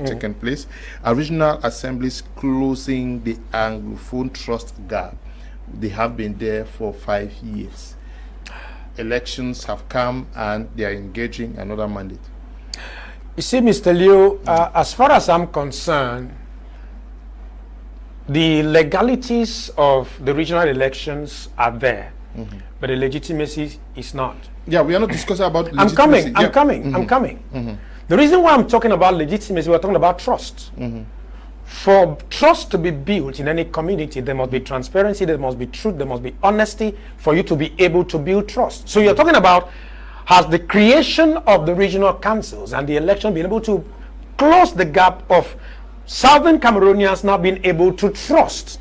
taken place. Regional assemblies closing the anglophone trust gap. They have been there for 5 years. Elections have come and they are engaging another mandate. You see, Mr. Leo, as far as I'm concerned, the legalities of the regional elections are there, but the legitimacy is not. Yeah, we are not discussing about legitimacy. I'm yeah. coming. The reason why I'm talking about legitimacy, we're talking about trust. For trust to be built in any community, there must be transparency, there must be truth, there must be honesty for you to be able to build trust. So you're talking about, has the creation of the regional councils and the election been able to close the gap of Southern Cameroonians now being able to trust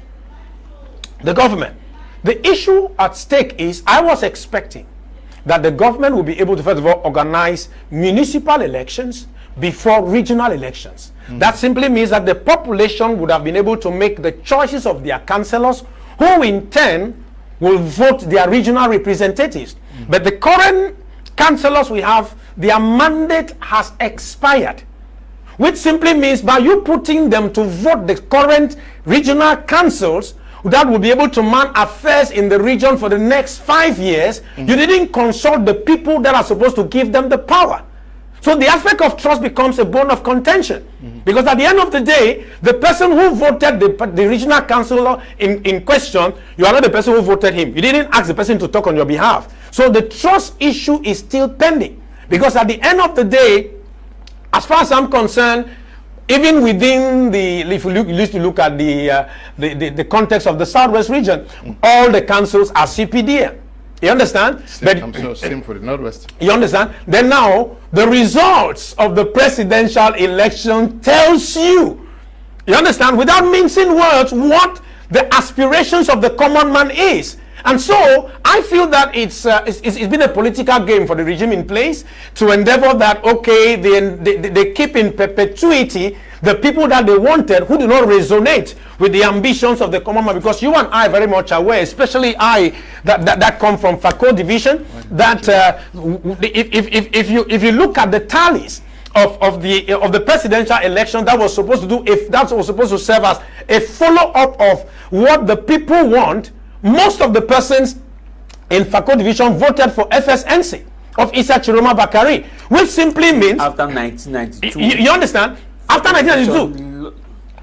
the government? The issue at stake is, I was expecting that the government will be able to, first of all, organize municipal elections before regional elections. That simply means that the population would have been able to make the choices of their councillors, who in turn will vote their regional representatives. But the current councillors we have, their mandate has expired, which simply means by you putting them to vote the current regional councils that will be able to man affairs in the region for the next 5 years, you didn't consult the people that are supposed to give them the power. So the aspect of trust becomes a bone of contention, because at the end of the day, the person who voted the regional councillor in question, you are not the person who voted him. You didn't ask the person to talk on your behalf. So the trust issue is still pending, because at the end of the day, as far as I'm concerned, even within the, if you look at the context of the Southwest region, all the councils are CPD. You understand? Same for the Northwest. You understand? Then now, the results of the presidential election tells you, you understand, without mincing words, what the aspirations of the common man is. And so, I feel that it's been a political game for the regime in place to endeavor that, okay, they keep in perpetuity the people that they wanted, who do not resonate with the ambitions of the common man. Because you and I are very much aware, especially I that come from FACO division, that if you look at the tallies of the presidential election that was supposed to do, if that was supposed to serve as a follow-up of what the people want, most of the persons in FACO division voted for FSNC of Issa Chiroma Bakari, which simply means after 1992. You understand? After 1992,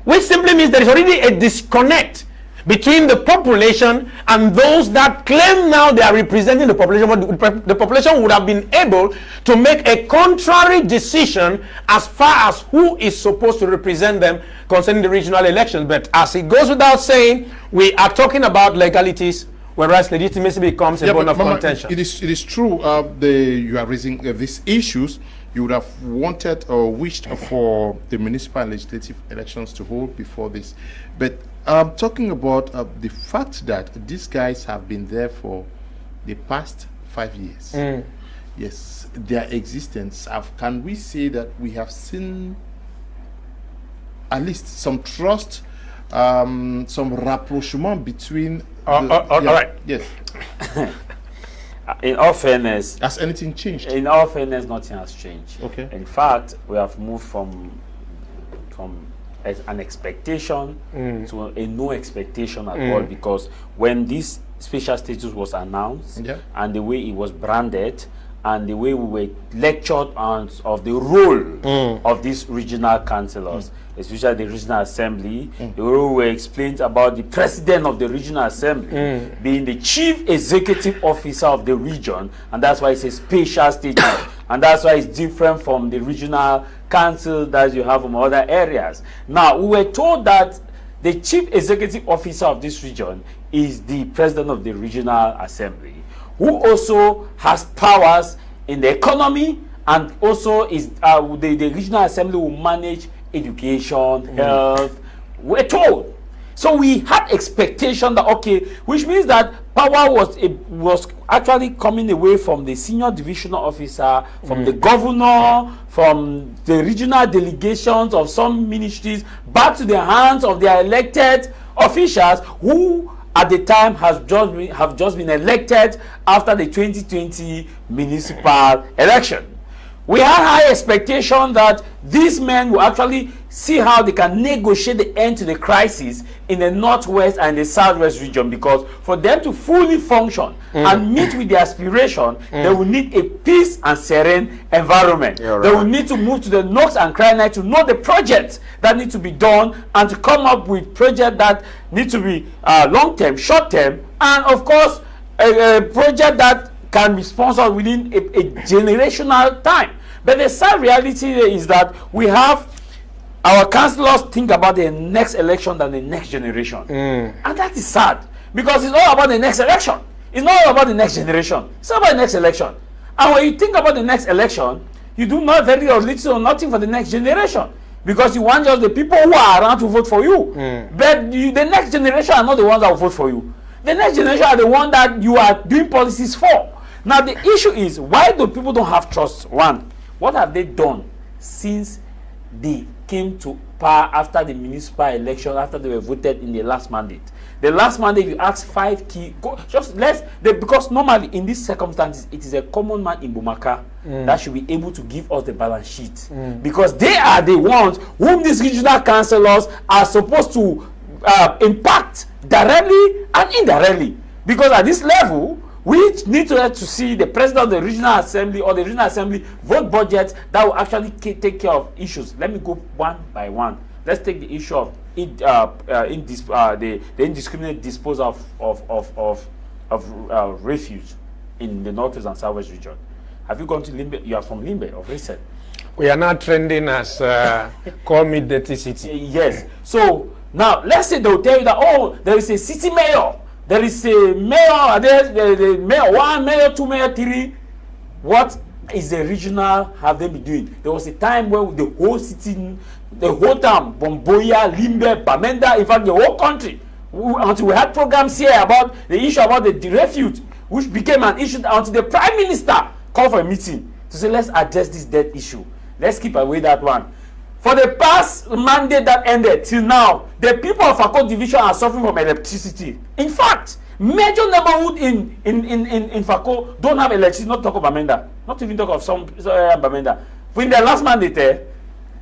which simply means there is already a disconnect between the population and those that claim now they are representing the population. But the population would have been able to make a contrary decision as far as who is supposed to represent them concerning the regional elections. But as it goes without saying, we are talking about legalities, whereas legitimacy becomes a bone of contention. It is true. You are raising these issues. You would have wanted or wished for the municipal and legislative elections to hold before this. But I'm talking about the fact that these guys have been there for the past 5 years. Yes, their existence. Can we say that we have seen at least some trust, some rapprochement between... all right. Yes. In all fairness, has anything changed? In all fairness, nothing has changed. Okay. In fact, we have moved from an expectation to a no expectation at all, because when this special status was announced, and the way it was branded, and the way we were lectured on of the role of these regional councillors, especially the regional assembly, the way we were explained about the president of the regional assembly being the chief executive officer of the region, and that's why it's a special status, and that's why it's different from the regional council that you have from other areas. Now, we were told that the chief executive officer of this region is the president of the regional assembly, who also has powers in the economy, and also is the regional assembly will manage education, health. We're told. So we had expectation that, okay, which means that power was actually coming away from the senior divisional officer, from the governor, from the regional delegations of some ministries, back to the hands of their elected officials, who at the time have just been elected after the 2020 municipal election. We had high expectation that these men will actually see how they can negotiate the end to the crisis in the northwest and the southwest region, because for them to fully function and meet with their aspiration, they will need a peace and serene environment. They will need to move to the nooks and crannies to know the projects that need to be done and to come up with projects that need to be long-term, short-term, and of course a project that can be sponsored within a generational time. But the sad reality is that we have our councillors think about the next election than the next generation. And that is sad, because it's all about the next election. It's not all about the next generation. It's all about the next election. And when you think about the next election, you do not very or little or nothing for the next generation, because you want just the people who are around to vote for you. But the next generation are not the ones that will vote for you. The next generation are the ones that you are doing policies for. Now the issue is, why do people don't have trust? One, what have they done since they came to power after the municipal election, after they were voted in the last mandate? The last mandate, you ask 5 key, because normally in these circumstances, it is a common man in Bumaka that should be able to give us the balance sheet, because they are the ones whom these regional councillors are supposed to impact directly and indirectly. Because at this level, we need to see the president of the regional assembly or the regional assembly vote budgets that will actually take care of issues. Let me go one by one. Let's take the issue of the indiscriminate disposal of refuse in the northwest and southwest region. Have you gone to Limbe? You are from Limbe of recent. We are now trending as call me dirty city. Yes. So now let's say they'll tell you that, oh, there is a city mayor. There is a mayor, the mayor 1, mayor 2, mayor 3. What is the regional have they been doing? There was a time where the whole city, the whole town, Bomboya, Limbe, Bamenda, in fact the whole country, until we had programs here about the issue about the refuge, which became an issue until the Prime Minister called for a meeting to say, let's address this debt issue. Let's keep away that one. For the past mandate that ended till now, the people of Fako division are suffering from electricity. In fact, major neighborhood in Fako don't have electricity, not talk of Bamenda, not even talk of some Bamenda. In their last mandate,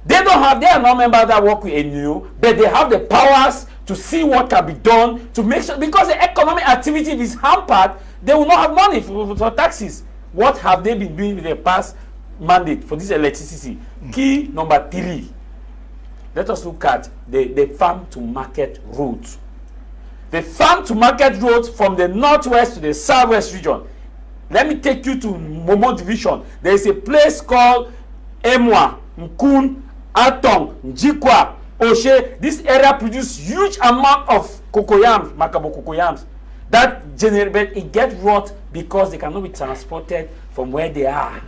they are not members that work with NU, but they have the powers to see what can be done to make sure, because the economic activity is hampered, they will not have money for taxes. What have they been doing with their past mandate for this electricity? Key number 3, let us look at the farm to market roads. The farm to market roads from the northwest to the southwest region. Let me take you to Momo division. There is a place called Emwa, Nkun, Atong, Njikwa, Oshe. This area produces huge amount of cocoyams, Makabo cocoyams, that generate, it gets rot because they cannot be transported from where they are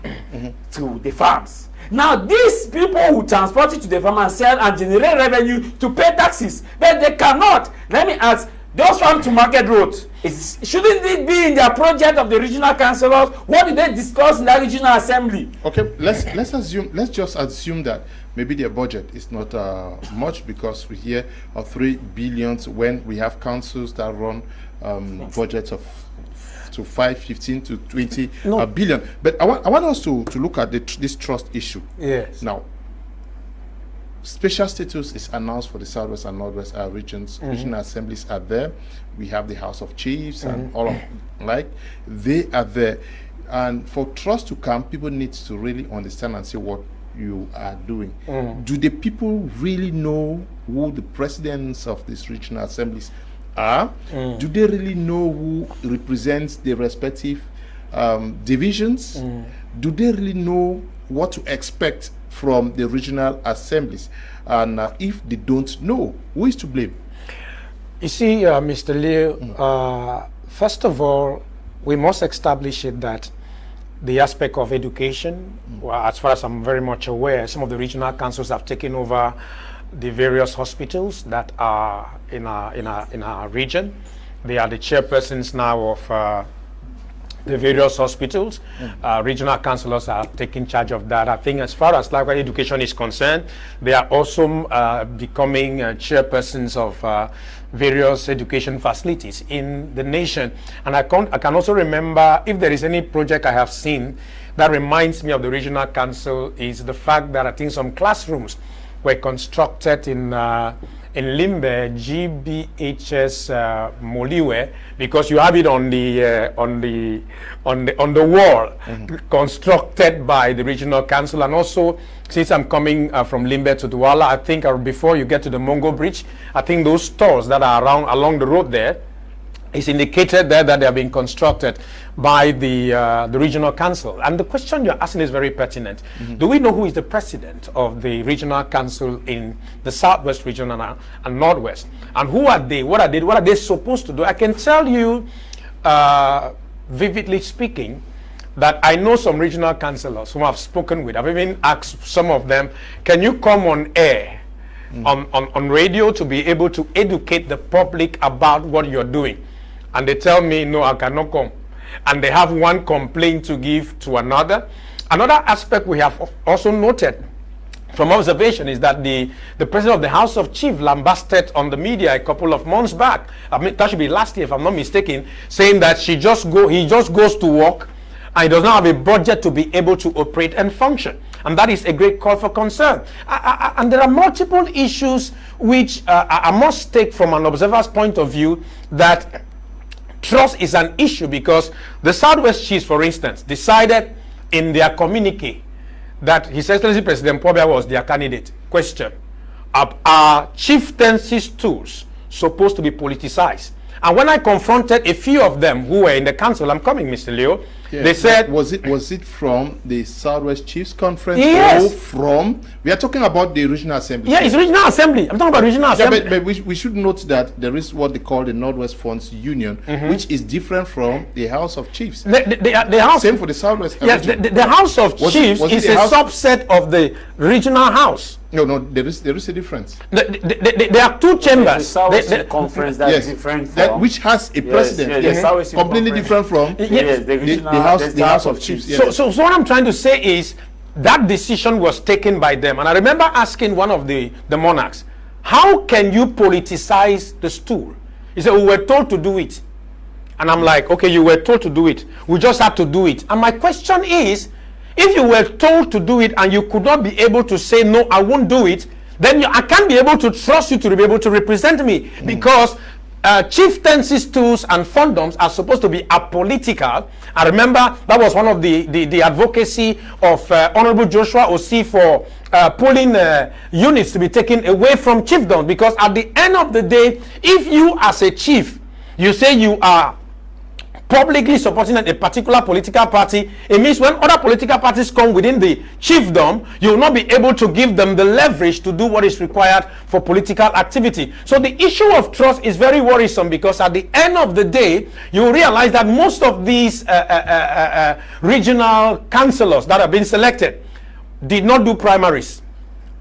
to the farms. Now these people who transport it to the farm and sell and generate revenue to pay taxes, but they cannot. Let me ask, those farm to market roads, shouldn't it be in their project of the regional councillors? What did they discuss in that regional assembly? Okay, let's just assume that maybe their budget is not much, because we hear of 3 billion when we have councils that run budgets of to 5, 15 to 20 billion. But I want us to look at this trust issue. Yes. Now, special status is announced for the southwest and northwest regions. Regional assemblies are there. We have the House of Chiefs and all of they are there. And for trust to come, people need to really understand and see what you are doing. Do the people really know who the presidents of these regional assemblies are? Do they really know who represents the respective divisions? Do they really know what to expect from the regional assemblies? And if they don't know, who is to blame? You see, Mr. Leo, first of all, we must establish it that the aspect of education, well, as far as I'm very much aware, some of the regional councils have taken over the various hospitals that are in our region. They are the chairpersons now of the various hospitals. Regional councillors are taking charge of that. I think as far as library education is concerned, they are also becoming chairpersons of various education facilities in the nation. And I can also remember, if there is any project I have seen that reminds me of the regional council, is the fact that I think some classrooms were constructed in Limbe, GBHS Moliwe, because you have it on the wall, constructed by the regional council. And also, since I'm coming from Limbe to Douala, I think before you get to the Mongo Bridge, I think those stores that are along the road there, it's indicated there that they are being constructed by the regional council. And the question you're asking is very pertinent. Do we know who is the president of the regional council in the Southwest region and Northwest? And who are they? What are they supposed to do? I can tell you, vividly speaking, that I know some regional councillors whom I've spoken with. I've even asked some of them, can you come on air on radio to be able to educate the public about what you're doing? And they tell me, no, I cannot come. And they have one complaint to give to another. Another aspect we have also noted from observation is that the president of the House of Chiefs lambasted on the media a couple of months back. I mean, that should be last year, if I'm not mistaken, saying that he just goes to work and he does not have a budget to be able to operate and function. And that is a great call for concern. And there are multiple issues which I must take from an observer's point of view, that trust is an issue, because the Southwest Chiefs, for instance, decided in their communique that His Excellency President Pobia was their candidate. Question: are chieftaincy stools supposed to be politicized? And when I confronted a few of them who were in the council, I'm coming, Mr. Leo, they said, was it from the Southwest Chiefs Conference? Yes. Or from, we are talking about the regional assembly. Yeah, it's regional assembly. I'm talking about regional assembly. But we should note that there is what they call the Northwest Funds Union, which is different from the House of Chiefs. The House, same for the Southwest. Yes, the House of Chiefs is a subset of the regional house. No, there is a difference. There are two chambers. The conference that is different from, which has a president. Yes, completely different from the House of Chiefs. Yes. So what I'm trying to say is that decision was taken by them. And I remember asking one of the monarchs, how can you politicize the stool? He said, we were told to do it. And I'm like, okay, you were told to do it. We just had to do it. And my question is, if you were told to do it and you could not be able to say, no, I won't do it, then I can't be able to trust you to be able to represent me, because chieftaincy stools and fundoms are supposed to be apolitical. I remember that was one of the advocacy of Honorable Joshua Osi for polling units to be taken away from chiefdoms, because at the end of the day, if you as a chief, you say you are publicly supporting a particular political party, it means when other political parties come within the chiefdom, you will not be able to give them the leverage to do what is required for political activity. So the issue of trust is very worrisome, because at the end of the day, you realize that most of these regional councillors that have been selected did not do primaries,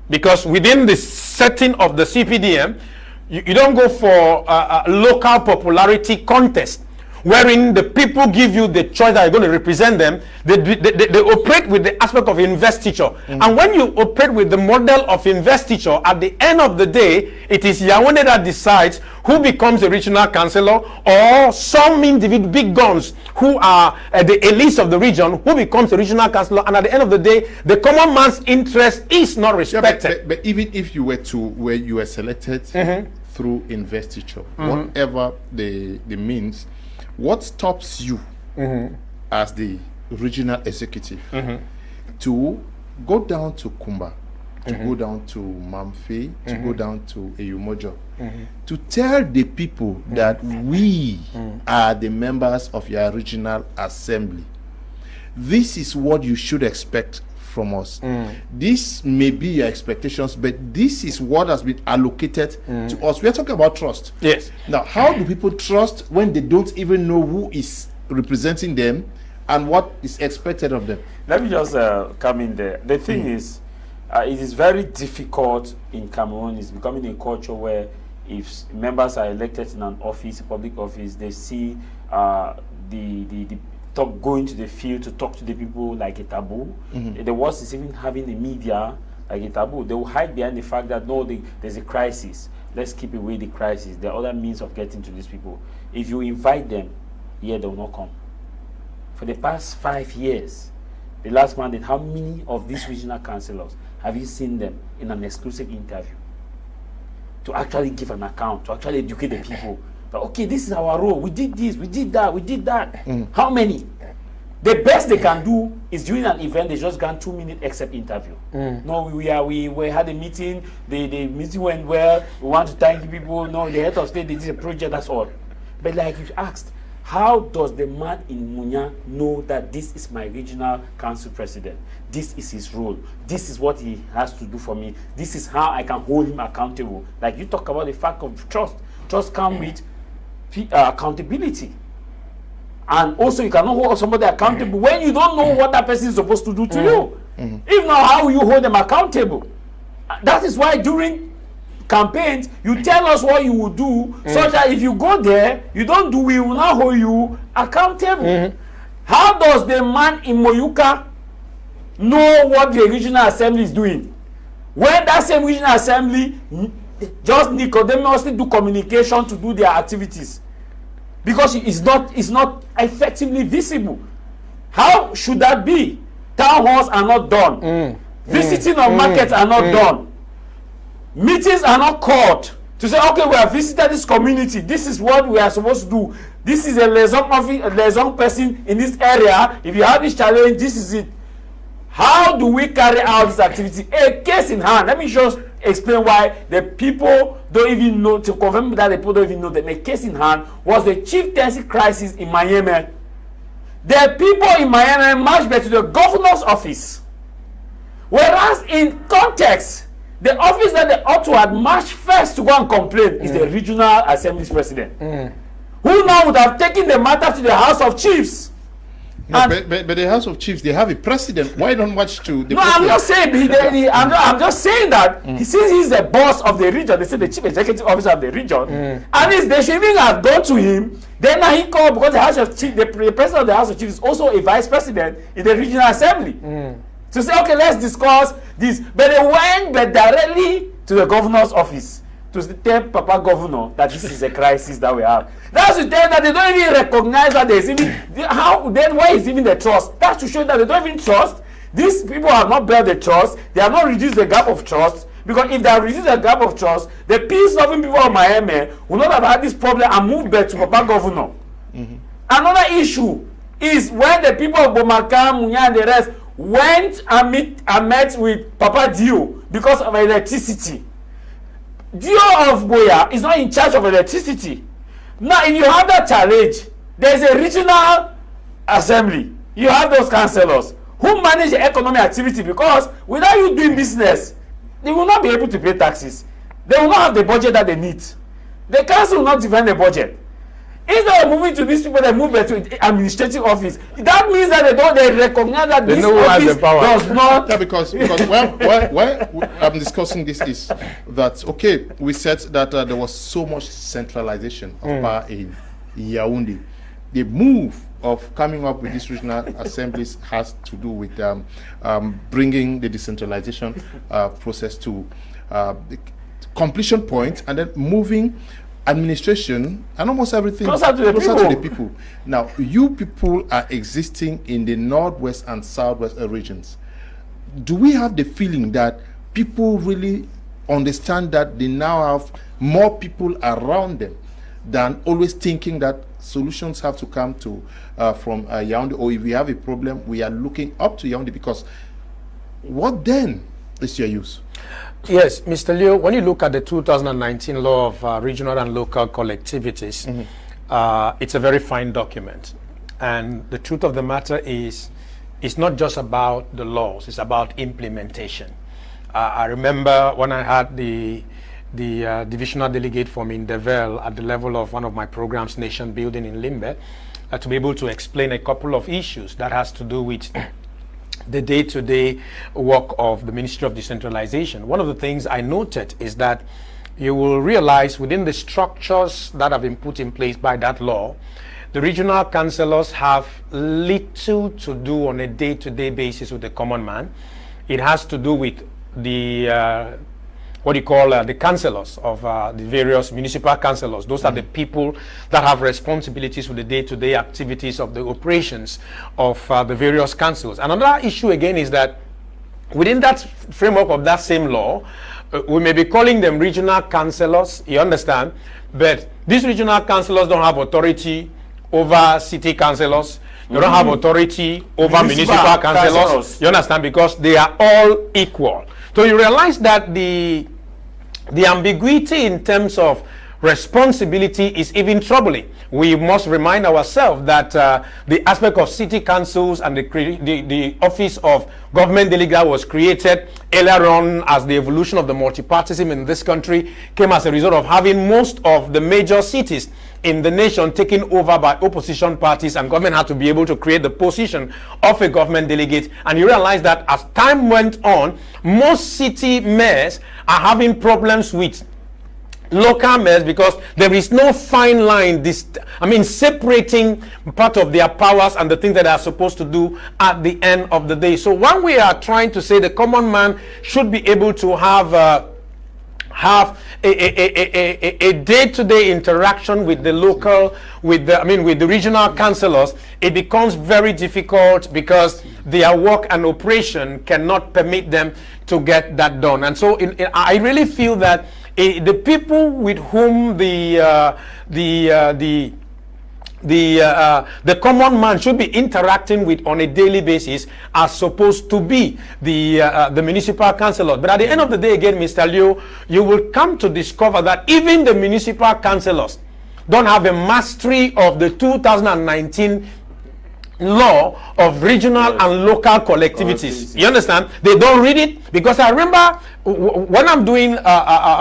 because within the setting of the CPDM, you don't go for a local popularity contest wherein the people give you the choice that you're going to represent them. They operate with the aspect of investiture. And when you operate with the model of investiture, at the end of the day, it is Yawone that decides who becomes a regional councillor, or some individual big guns who are the elites of the region who becomes a regional councillor. And at the end of the day, the common man's interest is not respected. But even if you were selected through investiture, whatever the means, what stops you as the regional executive to go down to Kumba, to go down to Mamfe, to go down to Eyumojo, to tell the people that we are the members of your regional assembly? This is what you should expect from us. This may be your expectations, but this is what has been allocated to us. We are talking about trust. Yes. Now, how do people trust when they don't even know who is representing them and what is expected of them? Let me just come in there. The thing is, it is very difficult in Cameroon. It's becoming a culture where if members are elected in an office, a public office, they see going to the field to talk to the people like a taboo. The worst is even having the media like a taboo. They will hide behind the fact that no, there's a crisis. Let's keep away the crisis. There are other means of getting to these people. If you invite them, they will not come. For the past 5 years, the last mandate, how many of these regional councillors have you seen them in an exclusive interview to actually give an account, to actually educate the people? But okay, this is our role. We did this, we did that, we did that. How many? The best they can do is during an event, they just got 2-minute except interview. No, we had a meeting, the meeting went well, we want to thank you people. No, the head of state, they did a project, that's all. But like you asked, how does the man in Munya know that this is my regional council president? This is his role. This is what he has to do for me. This is how I can hold him accountable. Like you talk about the fact of trust. Trust comes with accountability. And also you cannot hold somebody accountable when you don't know what that person is supposed to do to you. If not, how will you hold them accountable? That is why during campaigns, you tell us what you will do, so that if you go there, you don't do, we will not hold you accountable. How does the man in Moyuka know what the regional assembly is doing? When that same regional assembly just nicodemously do communication to do their activities, because it's not effectively visible. How should that be? Town halls are not done. Visiting of markets are not done. Meetings are not called to say, okay, we have visited this community. This is what we are supposed to do. This is a liaison person in this area. If you have this challenge, this is it. How do we carry out this activity? A case in hand. Let me just explain why the people don't even know, to confirm that the people don't even know that a case in hand was the chieftaincy crisis in Miami. The people in Miami marched back to the governor's office. Whereas in context, the office that they ought to have marched first to go and complain is the regional assemblies president. Who now would have taken the matter to the House of Chiefs. No, but the House of Chiefs, they have a president. Why don't watch to the I'm not saying I'm just saying that since he's the boss of the region, they say the chief executive officer of the region, and they should even have gone to him. Then now he called, because the House of Chiefs, the president of the House of Chiefs is also a vice president in the regional assembly. To say, okay, let's discuss this. But they went directly to the governor's office to tell Papa Governor that this is a crisis that we have. That's to tell that they don't even recognize that there's even, how, then why is even the trust? That's to show that they don't even trust. These people have not built the trust. They have not reduced the gap of trust. Because if they have reduced the gap of trust, the peace-loving people of Miami will not have had this problem and moved back to Papa Governor. Another issue is when the people of Bomaka, Munya, and the rest went and met with Papa Dio because of electricity. Dio of Boya is not in charge of electricity. Now, if you have that challenge, there's a regional assembly. You have those councillors who manage the economic activity, because without you doing business, they will not be able to pay taxes. They will not have the budget that they need. The council will not defend the budget. Instead of moving to these people, they move to administrative office. That means that they recognize that this office does not. Yeah, because why I'm discussing this is that, okay, we said that there was so much centralization of power in Yaoundé. The move of coming up with these regional assemblies has to do with bringing the decentralization process to the completion point, and then moving administration and almost everything closer to the people. Now, you people are existing in the northwest and southwest regions. Do we have the feeling that people really understand that they now have more people around them than always thinking that solutions have to come to from Yaoundé, or if we have a problem, we are looking up to Yaoundé? Because what then is your use? Yes, Mr. Leo, when you look at the 2019 law of regional and local collectivities, it's a very fine document. And the truth of the matter is, it's not just about the laws, it's about implementation. I remember when I had the divisional delegate from Indevel at the level of one of my programs, Nation Building in Limbe, to be able to explain a couple of issues that has to do with the day-to-day work of the Ministry of Decentralization. One of the things I noted is that you will realize within the structures that have been put in place by that law, the regional councillors have little to do on a day-to-day basis with the common man. It has to do with the what you call the councillors of the various municipal councillors. Those are the people that have responsibilities for the day-to-day activities of the operations of the various councils. Another issue again is that within that framework of that same law, we may be calling them regional councillors, you understand? But these regional councillors don't have authority over city councillors. They don't have authority over municipal councillors. You understand? Because they are all equal. So you realize that the ambiguity in terms of responsibility is even troubling. We must remind ourselves that the aspect of city councils and the office of government delegate was created earlier on as the evolution of the multipartyism in this country came as a result of having most of the major cities in the nation taken over by opposition parties, and government had to be able to create the position of a government delegate. And you realize that as time went on, most city mayors are having problems with local mayors because there is no fine line separating part of their powers and the things that they are supposed to do at the end of the day. So when we are trying to say the common man should be able to have a day-to-day interaction with the local, with the regional councillors, it becomes very difficult because their work and operation cannot permit them to get that done. And so I really feel that the people with whom the common man should be interacting with on a daily basis are supposed to be the municipal councillors. But at the end of the day, again, Mr. Leo, you will come to discover that even the municipal councillors don't have a mastery of the 2019 law of regional and local collectivities. You understand? They don't read it, because I remember when I'm doing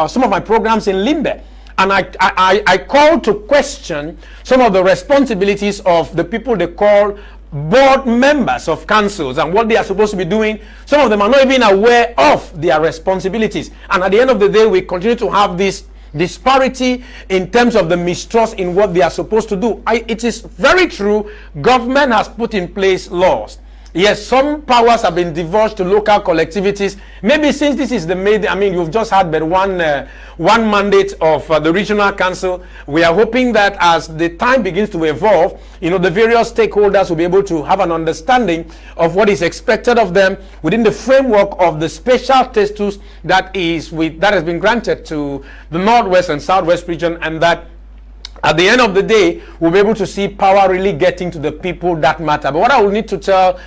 some of my programs in Limbe, and I call to question some of the responsibilities of the people they call board members of councils and what they are supposed to be doing. Some of them are not even aware of their responsibilities. And at the end of the day, we continue to have this disparity in terms of the mistrust in what they are supposed to do. It is very true, government has put in place laws. Yes, some powers have been divulged to local collectivities. Maybe since this is you've just had but one mandate of the regional council. We are hoping that as the time begins to evolve, the various stakeholders will be able to have an understanding of what is expected of them within the framework of the special status that has been granted to the Northwest and Southwest region, and that at the end of the day, we'll be able to see power really getting to the people that matter. But what I will need to tell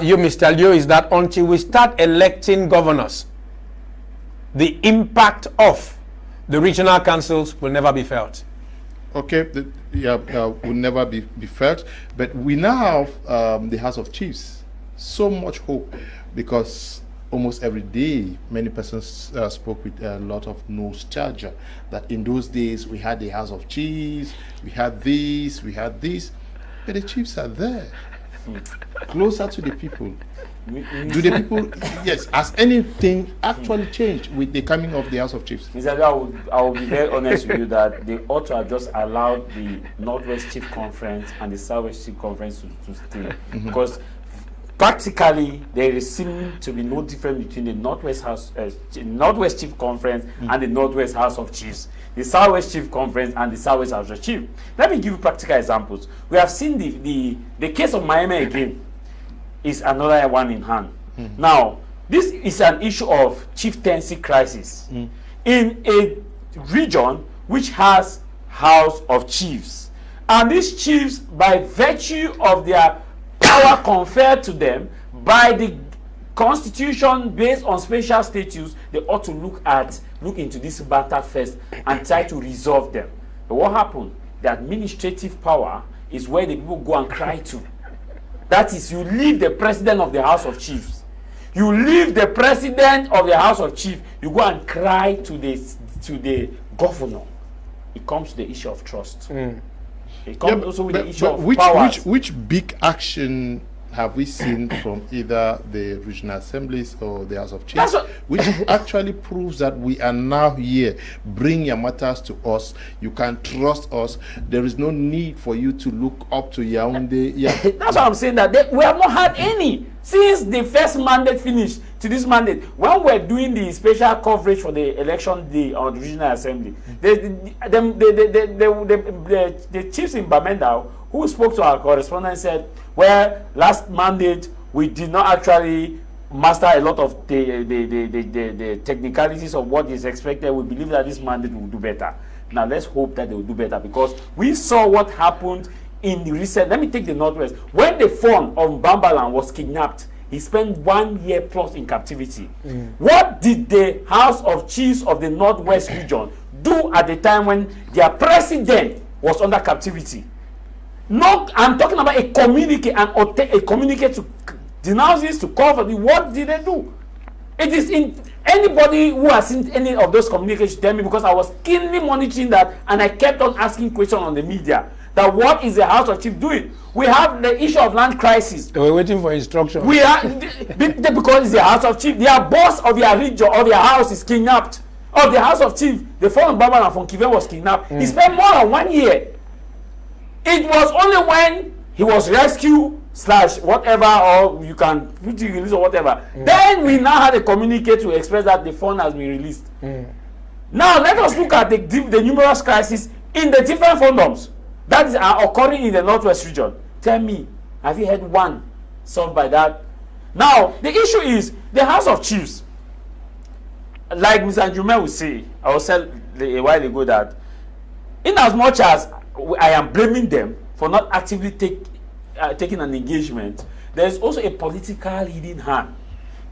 you, Mr. Leo, is that until we start electing governors, the impact of the regional councils will never be felt. Okay, will never be felt. But we now have the House of Chiefs. So much hope, because almost every day, many persons spoke with a lot of nostalgia that in those days we had the House of Chiefs, we had this, but the chiefs are there, closer to the people. Do the people, yes, has anything actually changed with the coming of the House of Chiefs? Mr. I will be very honest with you that they ought to have just allowed the Northwest Chief Conference and the Southwest Chief Conference to stay, because practically, there seems to be no difference between the Northwest Chief Conference and the Northwest House of Chiefs, the Southwest Chief Conference and the Southwest House of Chiefs. Let me give you practical examples. We have seen the case of Miami again is another one in hand. Now, this is an issue of chieftaincy crisis in a region which has House of Chiefs, and these chiefs, by virtue of their power conferred to them by the constitution based on special status, they ought to look into this matter first and try to resolve them. But what happened? The administrative power is where the people go and cry to. That is, you leave the president of the House of Chiefs. You leave the president of the House of Chiefs. You go and cry to the governor. It comes to the issue of trust. It comes also with the issue of powers. Which big action have we seen from either the regional assemblies or the House of Chiefs, which actually proves that we are now here? Bring your matters to us. You can trust us. There is no need for you to look up to Yaoundé. Yeah. That's why I'm saying that we have not had any since the first mandate finished to this mandate. When we're doing the special coverage for the election day on the regional assembly, the chiefs in Bamenda who spoke to our correspondent said, well, last mandate we did not actually master a lot of the technicalities of what is expected, we believe that this mandate will do better. Now let's hope that they will do better, because we saw what happened in the recent. Let me take the Northwest. When the phone of Bambalan was kidnapped, he spent 1 year plus in captivity. What did the House of Chiefs of the Northwest region do at the time when their president was under captivity? No, I'm talking about a communique, a communique to denounce this, to call for the. What did they do? It is in anybody who has seen any of those communications, tell me, because I was keenly monitoring that, and I kept on asking questions on the media. That what is the House of Chiefs doing? We have the issue of land crisis. They were waiting for instructions. We are because it's the House of Chiefs. Their boss of their region or their house is kidnapped. Or the House of Chiefs, the former Baba and from Kive was kidnapped. He spent more than 1 year. It was only when he was rescued / whatever, or you can release or whatever. Then we now had a communique to express that the fund has been released. Now let us look at the numerous crises in the different condoms that are occurring in the Northwest region. Tell me, have you had one solved by that? Now, the issue is the House of Chiefs. Like Mr. Njume would say, I was said a while ago that in as much as I am blaming them for not actively taking an engagement, there is also a political hidden hand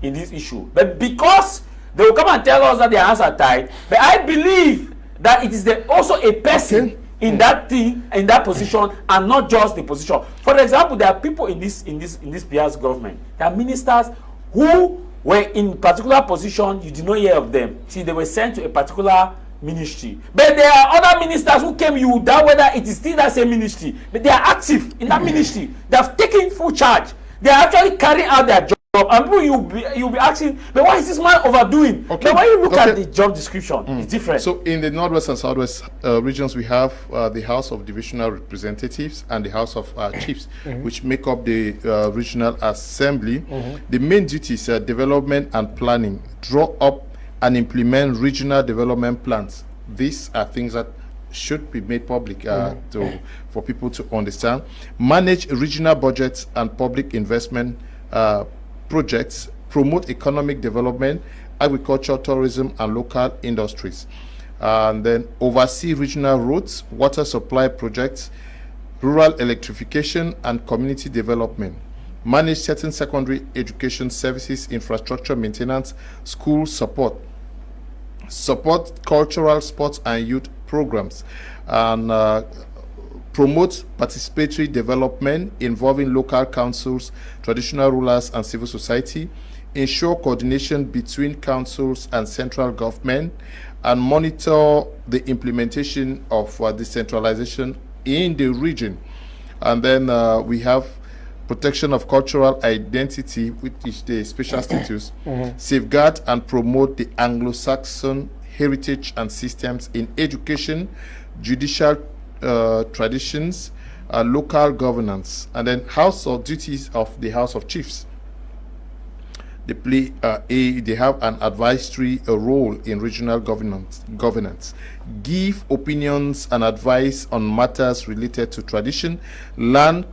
in this issue. But because they will come and tell us that their hands are tied, but I believe that it is also a person in that thing, in that position, and not just the position. For example, there are people in this PR's government. There are ministers who were in particular position, you did not hear of them. See, they were sent to a particular ministry. But there are other ministers who came, you doubt whether it is still that same ministry. But they are active in that ministry. They have taken full charge. They are actually carrying out their job. And people you'll be asking, but why is this man overdoing? Okay. But when you look at the job description, it's different. So in the Northwest and Southwest regions, we have the House of Divisional Representatives and the House of Chiefs, which make up the Regional Assembly. The main duties are development and planning, draw up and implement regional development plans. These are things that should be made public for people to understand. Manage regional budgets and public investment projects, promote economic development, agriculture, tourism, and local industries. And then oversee regional roads, water supply projects, rural electrification, and community development. Manage certain secondary education services, infrastructure maintenance, school support. Support cultural, sports, and youth programs. And promote participatory development involving local councils, traditional rulers, and civil society. Ensure coordination between councils and central government, and monitor the implementation of decentralization in the region. And then we have protection of cultural identity, which is the special status. Safeguard and promote the Anglo-Saxon heritage and systems in education, judicial traditions, local governance. And then house of duties of the House of Chiefs. They play they have an advisory role in regional governance. Give opinions and advice on matters related to tradition, land,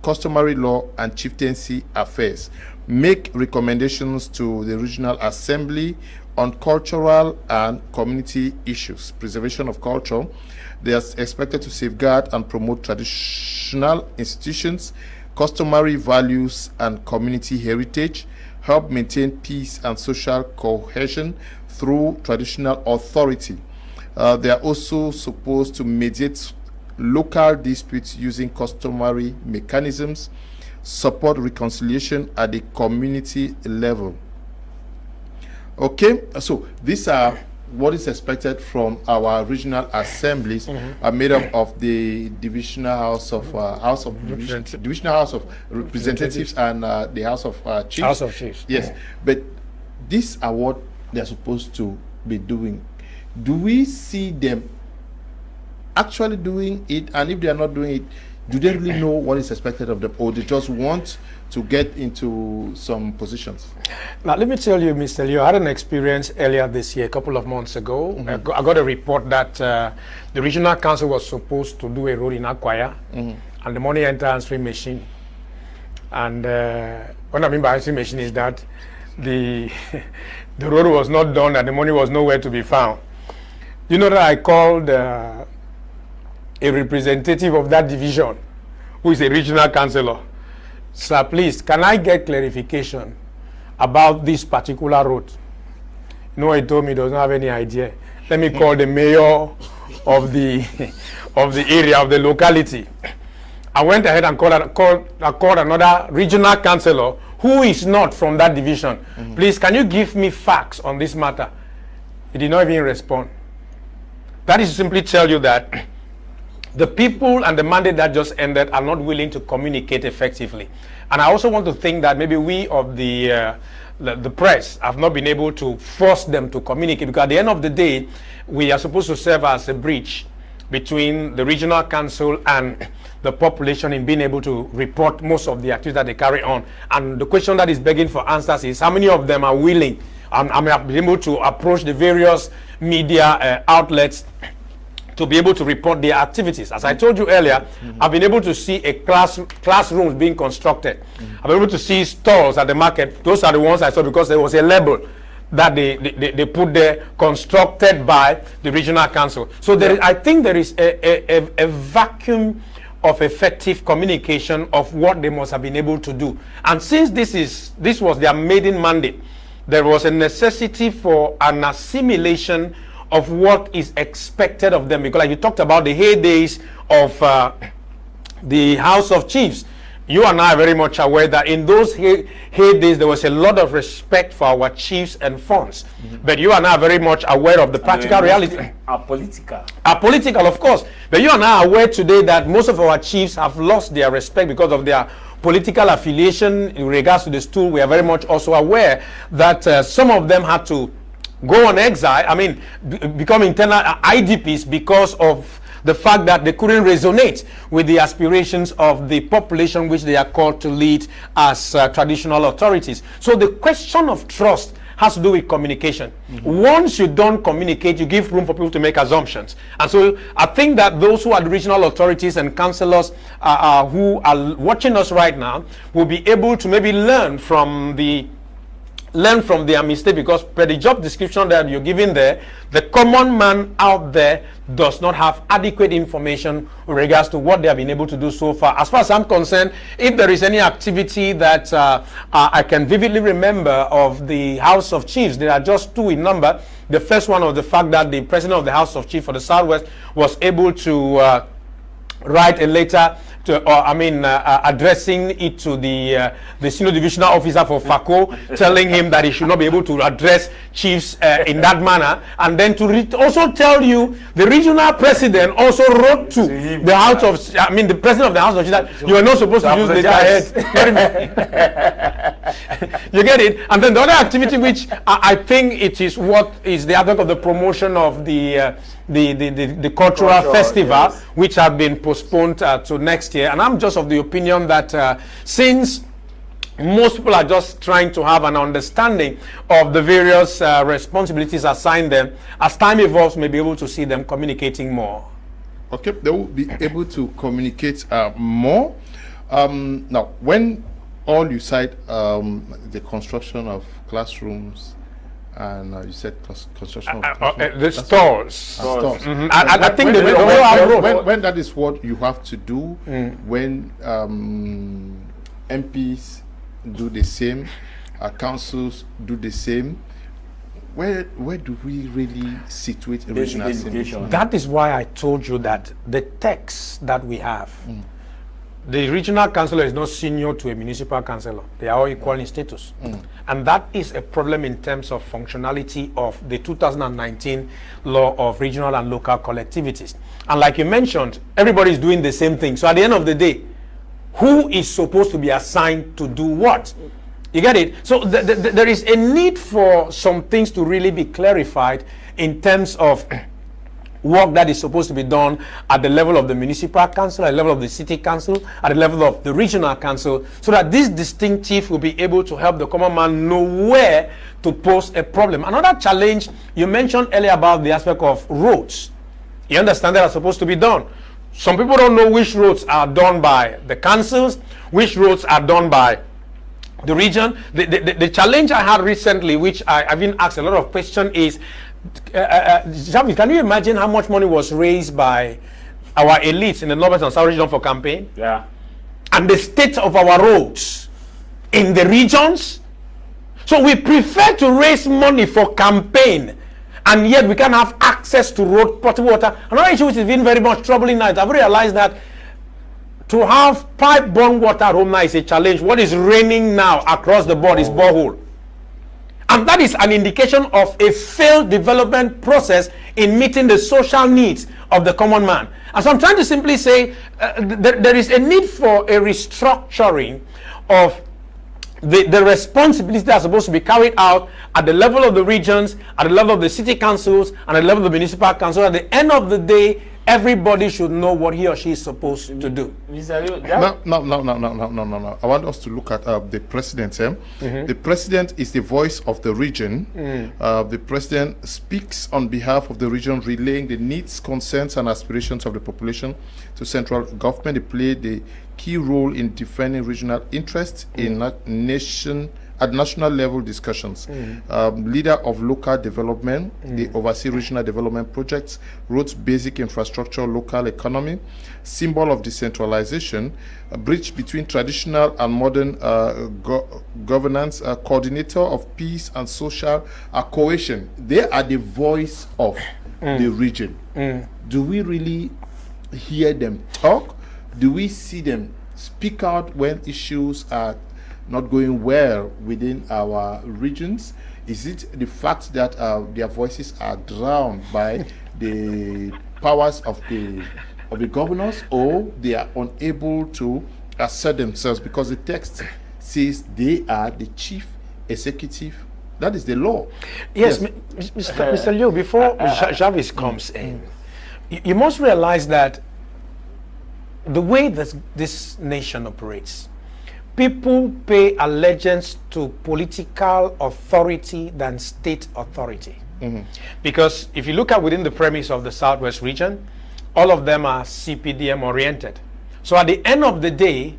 customary law, and chieftaincy affairs. Make recommendations to the Regional Assembly on cultural and community issues. Preservation of culture. They are expected to safeguard and promote traditional institutions, customary values, and community heritage, help maintain peace and social cohesion through traditional authority. They are also supposed to mediate local disputes using customary mechanisms, support reconciliation at the community level. Okay, so these are what is expected from our regional assemblies, are made up of the divisional divisional house of representatives and the House of Chiefs. House of Chiefs. Yes, but these are what they are supposed to be doing. Do we see them actually doing it? And if they are not doing it, do they really know what is expected of them, or they just want to get into some positions? Now, let me tell you, Mr. Leo, I had an experience earlier this year, a couple of months ago. I got a report that the regional council was supposed to do a road in Akwaya, and the money entered answering machine. And what I mean by answering machine is that the the road was not done and the money was nowhere to be found. You know that I called a representative of that division, who is a regional councillor. Sir, please, can I get clarification about this particular road? You know, he told me he doesn't have any idea. Let me call the mayor of the area, of the locality. I went ahead and called another regional councillor who is not from that division. Please, can you give me facts on this matter? He did not even respond. That is to simply tell you that the people and the mandate that just ended are not willing to communicate effectively. And I also want to think that maybe we of the press have not been able to force them to communicate, because at the end of the day, we are supposed to serve as a bridge between the regional council and the population in being able to report most of the activities that they carry on. And the question that is begging for answers is how many of them are willing and have been able to approach the various media outlets to be able to report their activities. As I told you earlier, I've been able to see a classrooms being constructed. I've been able to see stalls at the market. Those are the ones I saw because there was a label that they put there, constructed by the regional council. So there is, I think there is a vacuum of effective communication of what they must have been able to do. And since this was their maiden mandate, there was a necessity for an assimilation of what is expected of them, because like you talked about the heydays of the House of Chiefs. You and I are very much aware that in those heydays there was a lot of respect for our chiefs and funds. But you and I are very much aware of the practical reality. Are political. Are political, of course. But you and I are aware today that most of our chiefs have lost their respect because of their political affiliation in regards to the stool. We are very much also aware that some of them had to go on exile, I mean, become internal IDPs because of the fact that they couldn't resonate with the aspirations of the population which they are called to lead as traditional authorities. So the question of trust has to do with communication. Once you don't communicate, you give room for people to make assumptions. And so I think that those who are the regional authorities and councillors who are watching us right now will be able to maybe learn from their mistake, because per the job description that you're giving there, the common man out there does not have adequate information with regards to what they have been able to do so far. As far as I'm concerned, if there is any activity that I can vividly remember of the House of Chiefs, there are just two in number. The first one was the fact that the president of the House of Chiefs for the Southwest was able to write a letter to, addressing it to the senior divisional officer for FACO, telling him that he should not be able to address chiefs in that manner, and then to also tell you the regional president also wrote to the House of, the president of the House of Chiefs that you are not supposed to use letterhead. You get it? And then the other activity, which I think it is what is the advent of the promotion of the cultural festival, yes, which have been postponed to next year. And I'm just of the opinion that since most people are just trying to have an understanding of the various responsibilities assigned them, as time evolves, may be able to see them communicating more. Okay, they will be able to communicate more. Now, when all you cite the construction of classrooms, and you said construction of the stores. I think when that is what you have to do, when MPs do the same, councils do the same, where do we really situate a regional assembly? That is why I told you that the text that we have, the regional councillor is not senior to a municipal councillor. They are all equal in status. And that is a problem in terms of functionality of the 2019 law of regional and local collectivities. And like you mentioned, everybody is doing the same thing. So at the end of the day, who is supposed to be assigned to do what? You get it? So there is a need for some things to really be clarified in terms of work that is supposed to be done at the level of the municipal council, at the level of the city council, at the level of the regional council, so that this distinctive will be able to help the common man know where to pose a problem. Another challenge you mentioned earlier about the aspect of roads. You understand that are supposed to be done. Some people don't know which roads are done by the councils, which roads are done by the region. The challenge I had recently, which I've been asked a lot of questions, is, Javis, can you imagine how much money was raised by our elites in the North and South region for campaign? Yeah. And the state of our roads in the regions? So we prefer to raise money for campaign, and yet we can't have access to road, potable water. Another issue which has been very much troubling now is I've realized that to have pipe-borne water at home now is a challenge. What is raining now across the board is borehole. And that is an indication of a failed development process in meeting the social needs of the common man. And so I'm trying to simply say there is a need for a restructuring of the responsibilities that are supposed to be carried out at the level of the regions, at the level of the city councils, and at the level of the municipal council. At the end of the day, everybody should know what he or she is supposed to do. No. I want us to look at the president. The president is the voice of the region. The president speaks on behalf of the region, relaying the needs, concerns, and aspirations of the population to central government. They play the key role in defending regional interests in national level discussions. Leader of local development, they oversee regional development projects, roads, basic infrastructure, local economy, symbol of decentralization, a bridge between traditional and modern governance, coordinator of peace and social cohesion. They are the voice of the region. Do we really hear them talk? Do we see them speak out when issues are not going well within our regions? Is it the fact that their voices are drowned by the powers of the governors, or they are unable to assert themselves because the text says they are the chief executive? That is the law. Yes, Mr. Liu, before Javis comes in, you must realize that the way this nation operates, people pay allegiance to political authority than state authority. Because if you look at within the premise of the Southwest region, all of them are CPDM oriented. So at the end of the day,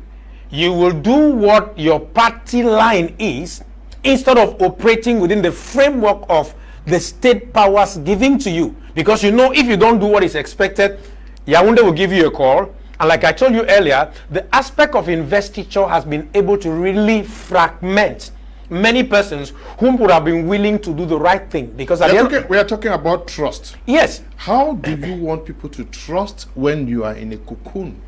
you will do what your party line is instead of operating within the framework of the state powers giving to you. Because you know, if you don't do what is expected, Yaoundé will give you a call. And like I told you earlier, the aspect of investiture has been able to really fragment many persons whom would have been willing to do the right thing. Because we are talking about trust. Yes. How do you want people to trust when you are in a cocoon?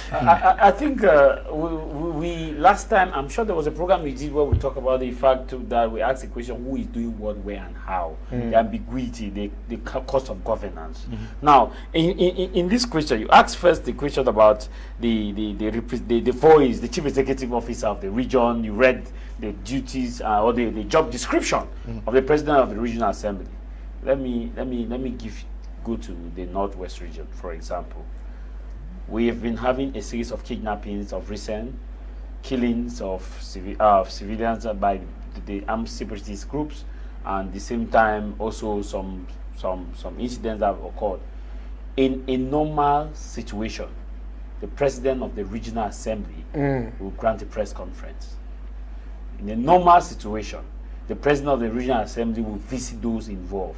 I think we last time, I'm sure there was a program we did where we talk about the fact that we asked the question, who is doing what, where, and how, the ambiguity, the cost of governance. Now, in this question, you asked first the question about the voice, the chief executive officer of the region. You read the duties or the job description of the president of the regional assembly. Let me go to the Northwest region, for example. We have been having a series of kidnappings of recent, killings of civilians by the armed separatist groups, and at the same time also some incidents that have occurred. In a normal situation, the president of the regional assembly will grant a press conference. In a normal situation, the president of the regional assembly will visit those involved.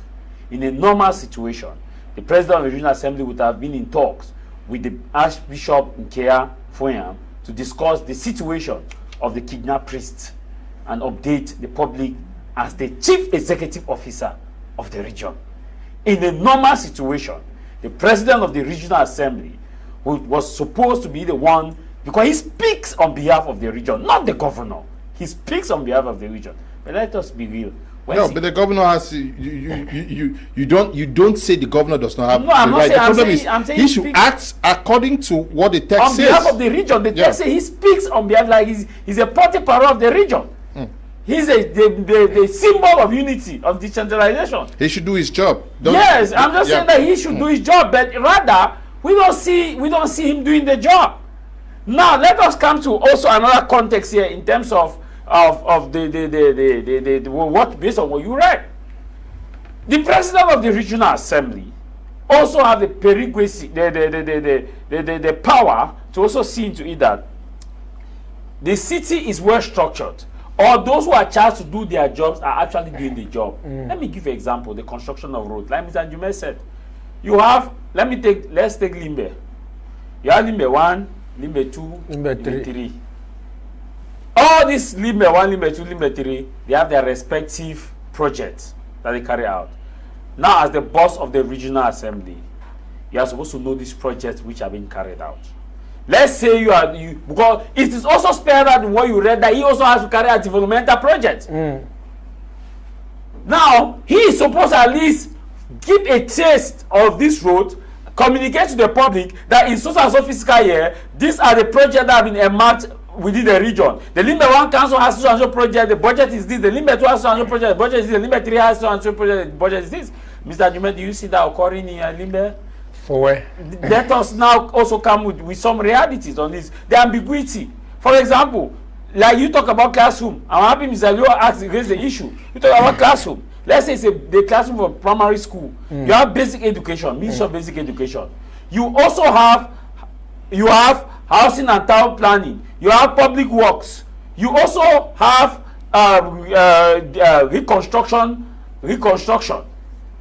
In a normal situation, the president of the regional assembly would have been in talks with the Archbishop Nkea Foyam to discuss the situation of the kidnapped priests and update the public as the chief executive officer of the region. In a normal situation, the president of the regional assembly, who was supposed to be the one, because he speaks on behalf of the region, not the governor. He speaks on behalf of the region. But let us be real. No, but the governor has you don't say the governor does not have no, I'm the not right. saying, I'm saying he should act according to what the text says. On behalf of the region, the text says he speaks on behalf, like he's a party power of the region. He's the symbol of unity, of decentralization. He should do his job. Yes, I'm just saying that he should do his job, but rather we don't see him doing the job. Now let us come to also another context here in terms of the what, based on what you read. The president of the regional assembly also have the the power to also see into it that the city is well structured, or those who are charged to do their jobs are actually doing the job. Let me give you an example, the construction of roads. Like Mr. Njume said, you have, let's take Limbe. You have Limbe 1, Limbe 2, Limbe 3. All these Limbe 1, Limbe 2, Limbe 3, they have their respective projects that they carry out. Now, as the boss of the regional assembly, you are supposed to know these projects which are being carried out. Let's say because it is also spelled out in what you read that he also has to carry out developmental projects. Now, he is supposed to at least give a taste of this road, communicate to the public that in so and so fiscal year, these are the projects that have been earmarked within the region. The Limbe 1 Council has so and so project, the budget is this. The Limbe 2 has so and so project, the budget is this. The Limbe 3 has so and so project, the budget is this. Mr. Njume, do you see that occurring in Limbe? For where? Let us now also come with some realities on this. The ambiguity. For example, like you talk about classroom. I'm happy Mr. Leo raised the issue. You talk about classroom. Let's say it's the classroom for primary school. You have basic education, Ministry of Basic Education. You also have housing and town planning. You have public works. You also have reconstruction.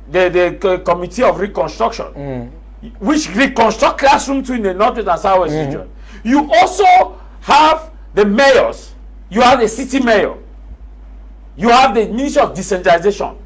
The committee of reconstruction, which reconstruct classrooms in the northwest and southwest region. You also have the mayors. You have the city mayor. You have the Ministry of Decentralization.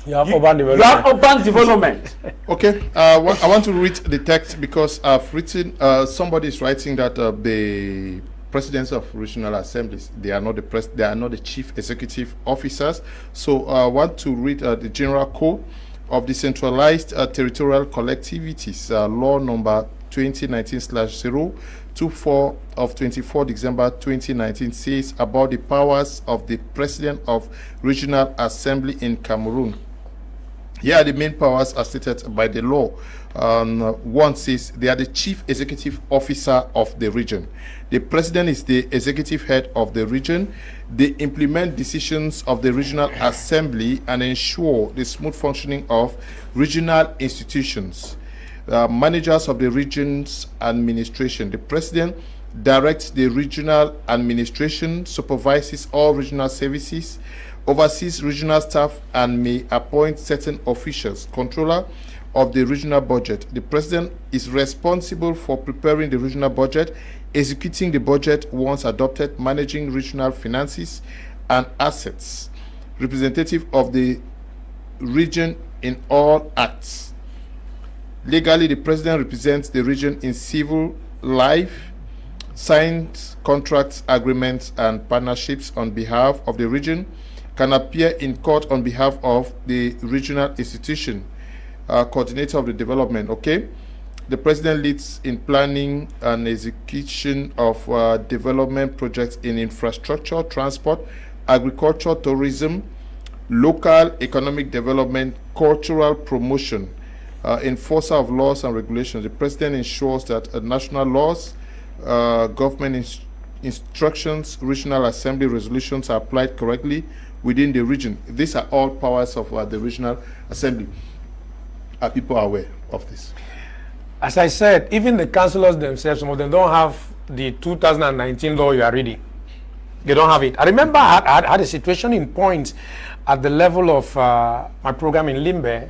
You have urban development. You have urban development. Okay, I want to read the text because I've written. Somebody is writing that the presidents of regional assemblies, they are not the chief executive officers. So I want to read the general code of decentralized territorial collectivities, law number 2019/024 of 24 December 2019 says about the powers of the president of regional assembly in Cameroon. Here are the main powers as stated by the law. One says they are the chief executive officer of the region. The president is the executive head of the region. They implement decisions of the regional assembly and ensure the smooth functioning of regional institutions. Managers of the region's administration. The president directs the regional administration, supervises all regional services, oversees regional staff, and may appoint certain officials. Controller of the regional budget. The president is responsible for preparing the regional budget, executing the budget once adopted, managing regional finances and assets. Representative of the region in all acts. Legally, the president represents the region in civil life, signs contracts, agreements, and partnerships on behalf of the region, can appear in court on behalf of the regional institution, coordinator of the development. Okay, the president leads in planning and execution of development projects in infrastructure, transport, agriculture, tourism, local economic development, cultural promotion, enforcer of laws and regulations. The president ensures that national laws, government instructions, regional assembly resolutions are applied correctly within the region. These are all powers of the regional assembly. Are people aware of this? As I said, even the councillors themselves, some of them don't have the 2019 law you are reading. They don't have it. I remember I had a situation in points at the level of my program in Limbe,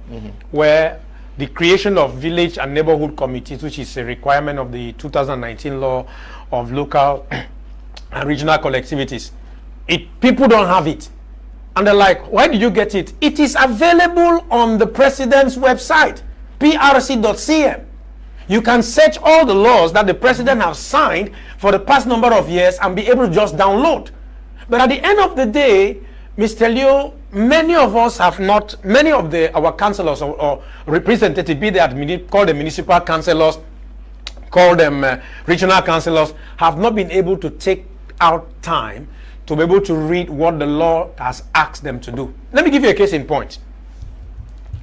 where the creation of village and neighborhood committees, which is a requirement of the 2019 law of local and regional collectivities, people don't have it. And they're like, why did you get it? It is available on the president's website, prc.cm. You can search all the laws that the president has signed for the past number of years and be able to just download. But at the end of the day, Mr. Leo, many of us have not, many of our councillors or representatives, be they call them municipal councillors, call them regional councillors, have not been able to take out time to be able to read what the law has asked them to do. Let me give you a case in point.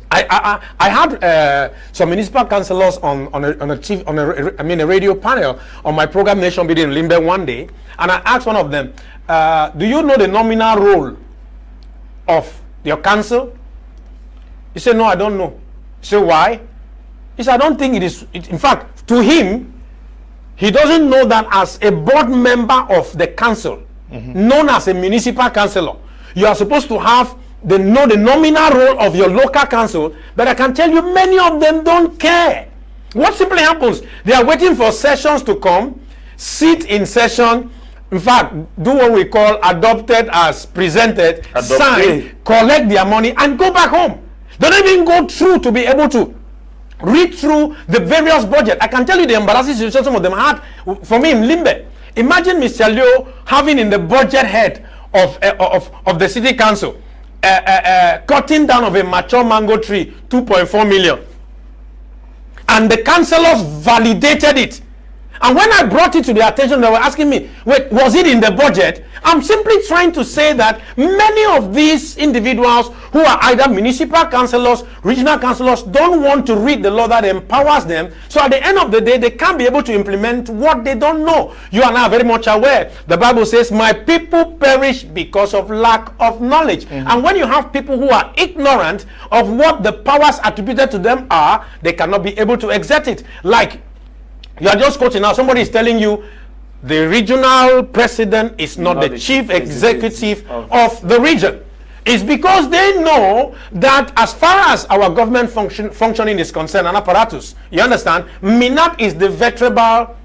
I had some municipal councillors on a radio panel on my program Nation Building in Limbe one day, and I asked one of them, do you know the nominal role of your council? He said, no, I don't know. He said, why? He said, I don't think it is. In fact, to him, He doesn't know that as a board member of the council, known as a municipal councillor, you are supposed to have the nominal role of your local council, but I can tell you many of them don't care. What simply happens, they are waiting for sessions to come, sit in session, in fact, do what we call adopted as presented, sign, collect their money, and go back home. They don't even go through to be able to read through the various budget. I can tell you the embarrassing situation some of them had for me in Limbe. Imagine Mr. Leo having in the budget head of the city council cutting down of a mature mango tree 2.4 million, and the councillors validated it. And when I brought it to their attention, they were asking me, wait, was it in the budget? I'm simply trying to say that many of these individuals who are either municipal councillors, regional councillors, don't want to read the law that empowers them. So at the end of the day, they can't be able to implement what they don't know. You and I are very much aware. The Bible says, my people perish because of lack of knowledge. And when you have people who are ignorant of what the powers attributed to them are, they cannot be able to exert it. Like, you are just quoting now, somebody is telling you the regional president is not the chief executive of the region. It's because they know that as far as our government functioning is concerned, an apparatus, you understand, MINAP is the vertebral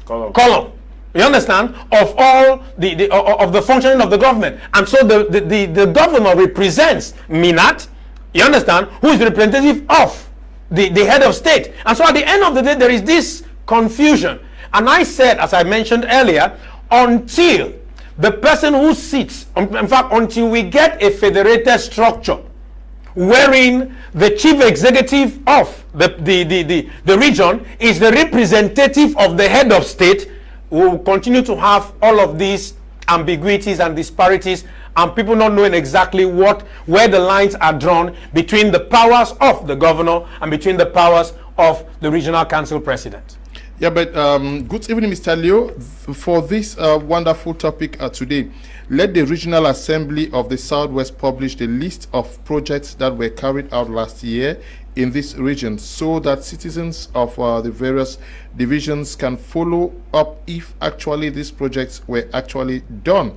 column, you understand, of all the functioning of the government. And so the governor represents MINAT, you understand, who is the representative of the head of state. And so at the end of the day, there is this confusion. And I said, as I mentioned earlier, until the person who sits, in fact, until we get a federated structure wherein the chief executive of the region is the representative of the head of state, we will continue to have all of these ambiguities and disparities, and people not knowing exactly where the lines are drawn between the powers of the governor and between the powers of the regional council president. Yeah, but good evening, Mr. Leo. For this wonderful topic today, let the Regional Assembly of the Southwest publish the list of projects that were carried out last year in this region, so that citizens of the various divisions can follow up if actually these projects were actually done.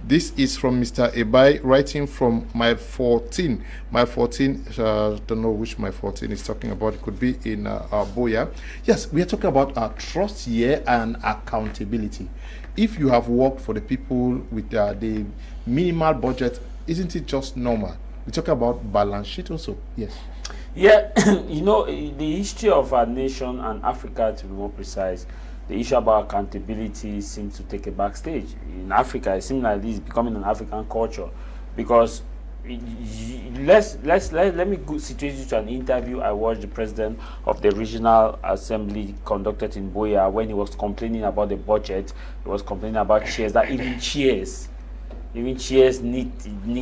This is from Mr. Ebai, writing from Mile 14. Mile 14, don't know which Mile 14 is talking about. It could be in Boya. Yes, we are talking about trust here and accountability. If you have worked for the people with the minimal budget, isn't it just normal? We talk about balance sheet also. Yes. Yeah, you know, the history of our nation and Africa, to be more precise, the issue about accountability seems to take a backstage. In Africa, it seems like this is becoming an African culture, because let me situate you to an interview I watched the president of the regional assembly conducted in Boya when he was complaining about the budget. He was complaining about chairs, that even chairs need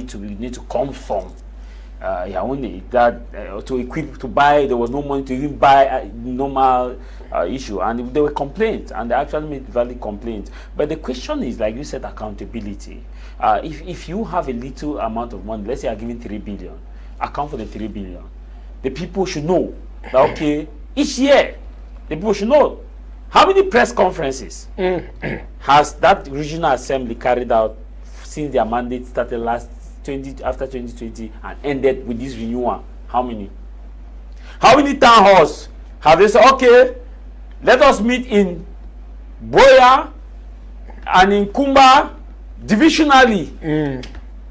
to come from to equip, to buy. There was no money to even buy a normal issue, and there were complaints, and they actually made valid complaints. But the question is, like you said, accountability. If you have a little amount of money, let's say you're giving 3 billion, account for the 3 billion. The people should know that, okay, each year the people should know how many press conferences has that regional assembly carried out since their mandate started after 2020 and ended with this renewal. How many town halls have they said, okay, let us meet in Boya and in Kumba divisionally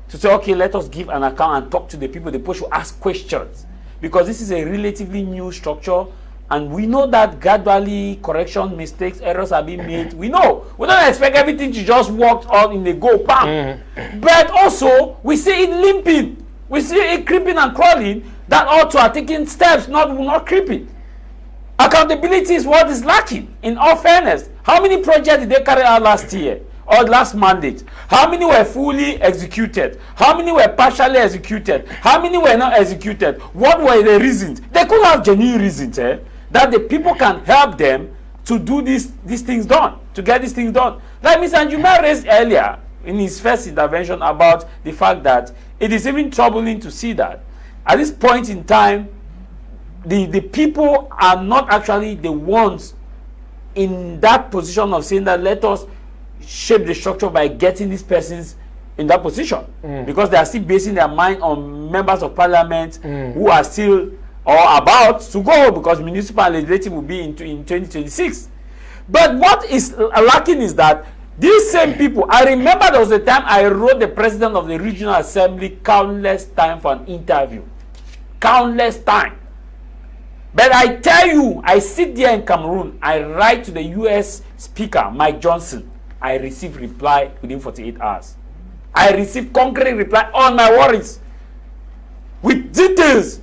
to say, okay, let us give an account and talk to the people. The people should ask questions, because this is a relatively new structure, and we know that gradually correction, mistakes, errors are being made. We know. We don't expect everything to just walk on in the go, bam. But also, we see it limping. We see it creeping and crawling. That ought to are taking steps, not creeping. Accountability is what is lacking, in all fairness. How many projects did they carry out last year or last mandate? How many were fully executed? How many were partially executed? How many were not executed? What were the reasons? They could have genuine reasons, that the people can help them to do these things done, to get these things done. Like Mr. Njume raised earlier in his first intervention about the fact that it is even troubling to see that at this point in time, the people are not actually the ones in that position of saying that let us shape the structure by getting these persons in that position, because they are still basing their mind on members of parliament who are still or about to go, because municipal and legislative will be in 2026. But what is lacking is that these same people, I remember there was a time I wrote the president of the regional assembly countless time for an interview. Countless time. But I tell you, I sit there in Cameroon, I write to the US speaker, Mike Johnson. I receive reply within 48 hours. I receive concrete reply on my worries with details.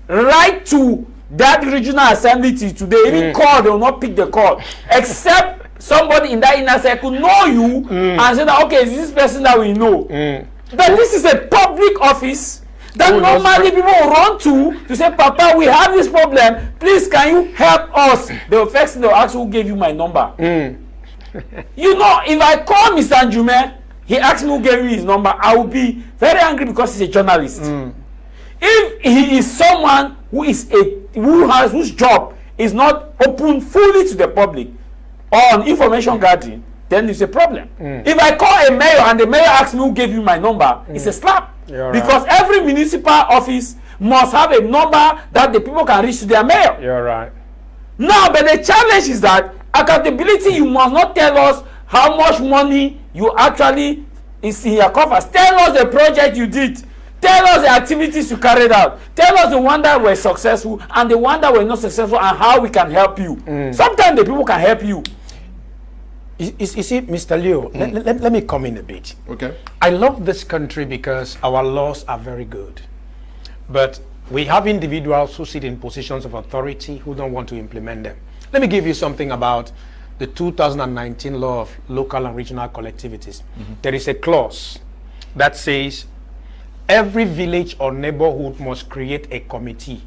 Right to that regional assembly today, even call, they will not pick the call, except somebody in that inner circle know you and say that, okay, is this person that we know? But this is a public office that normally people will run to say, Papa, we have this problem, please can you help us? They will first they'll ask who gave you my number. You know, if I call Mr. Njume, he asks me who gave me his number, I will be very angry because he's a journalist. If he is someone whose job is not open fully to the public or on information gathering, then it's a problem. If I call a mayor and the mayor asks me who gave you my number, it's a slap. Because every municipal office must have a number that the people can reach to their mayor. You're right. Now, but the challenge is that accountability, you must not tell us how much money you actually is in your coffers. Tell us the project you did. Tell us the activities you carried out. Tell us the one that were successful and the one that were not successful and how we can help you. Sometimes the people can help you. You see, Mr. Leo, let me come in a bit. Okay. I love this country because our laws are very good. But we have individuals who sit in positions of authority who don't want to implement them. Let me give you something about the 2019 law of local and regional collectivities. There is a clause that says every village or neighborhood must create a committee.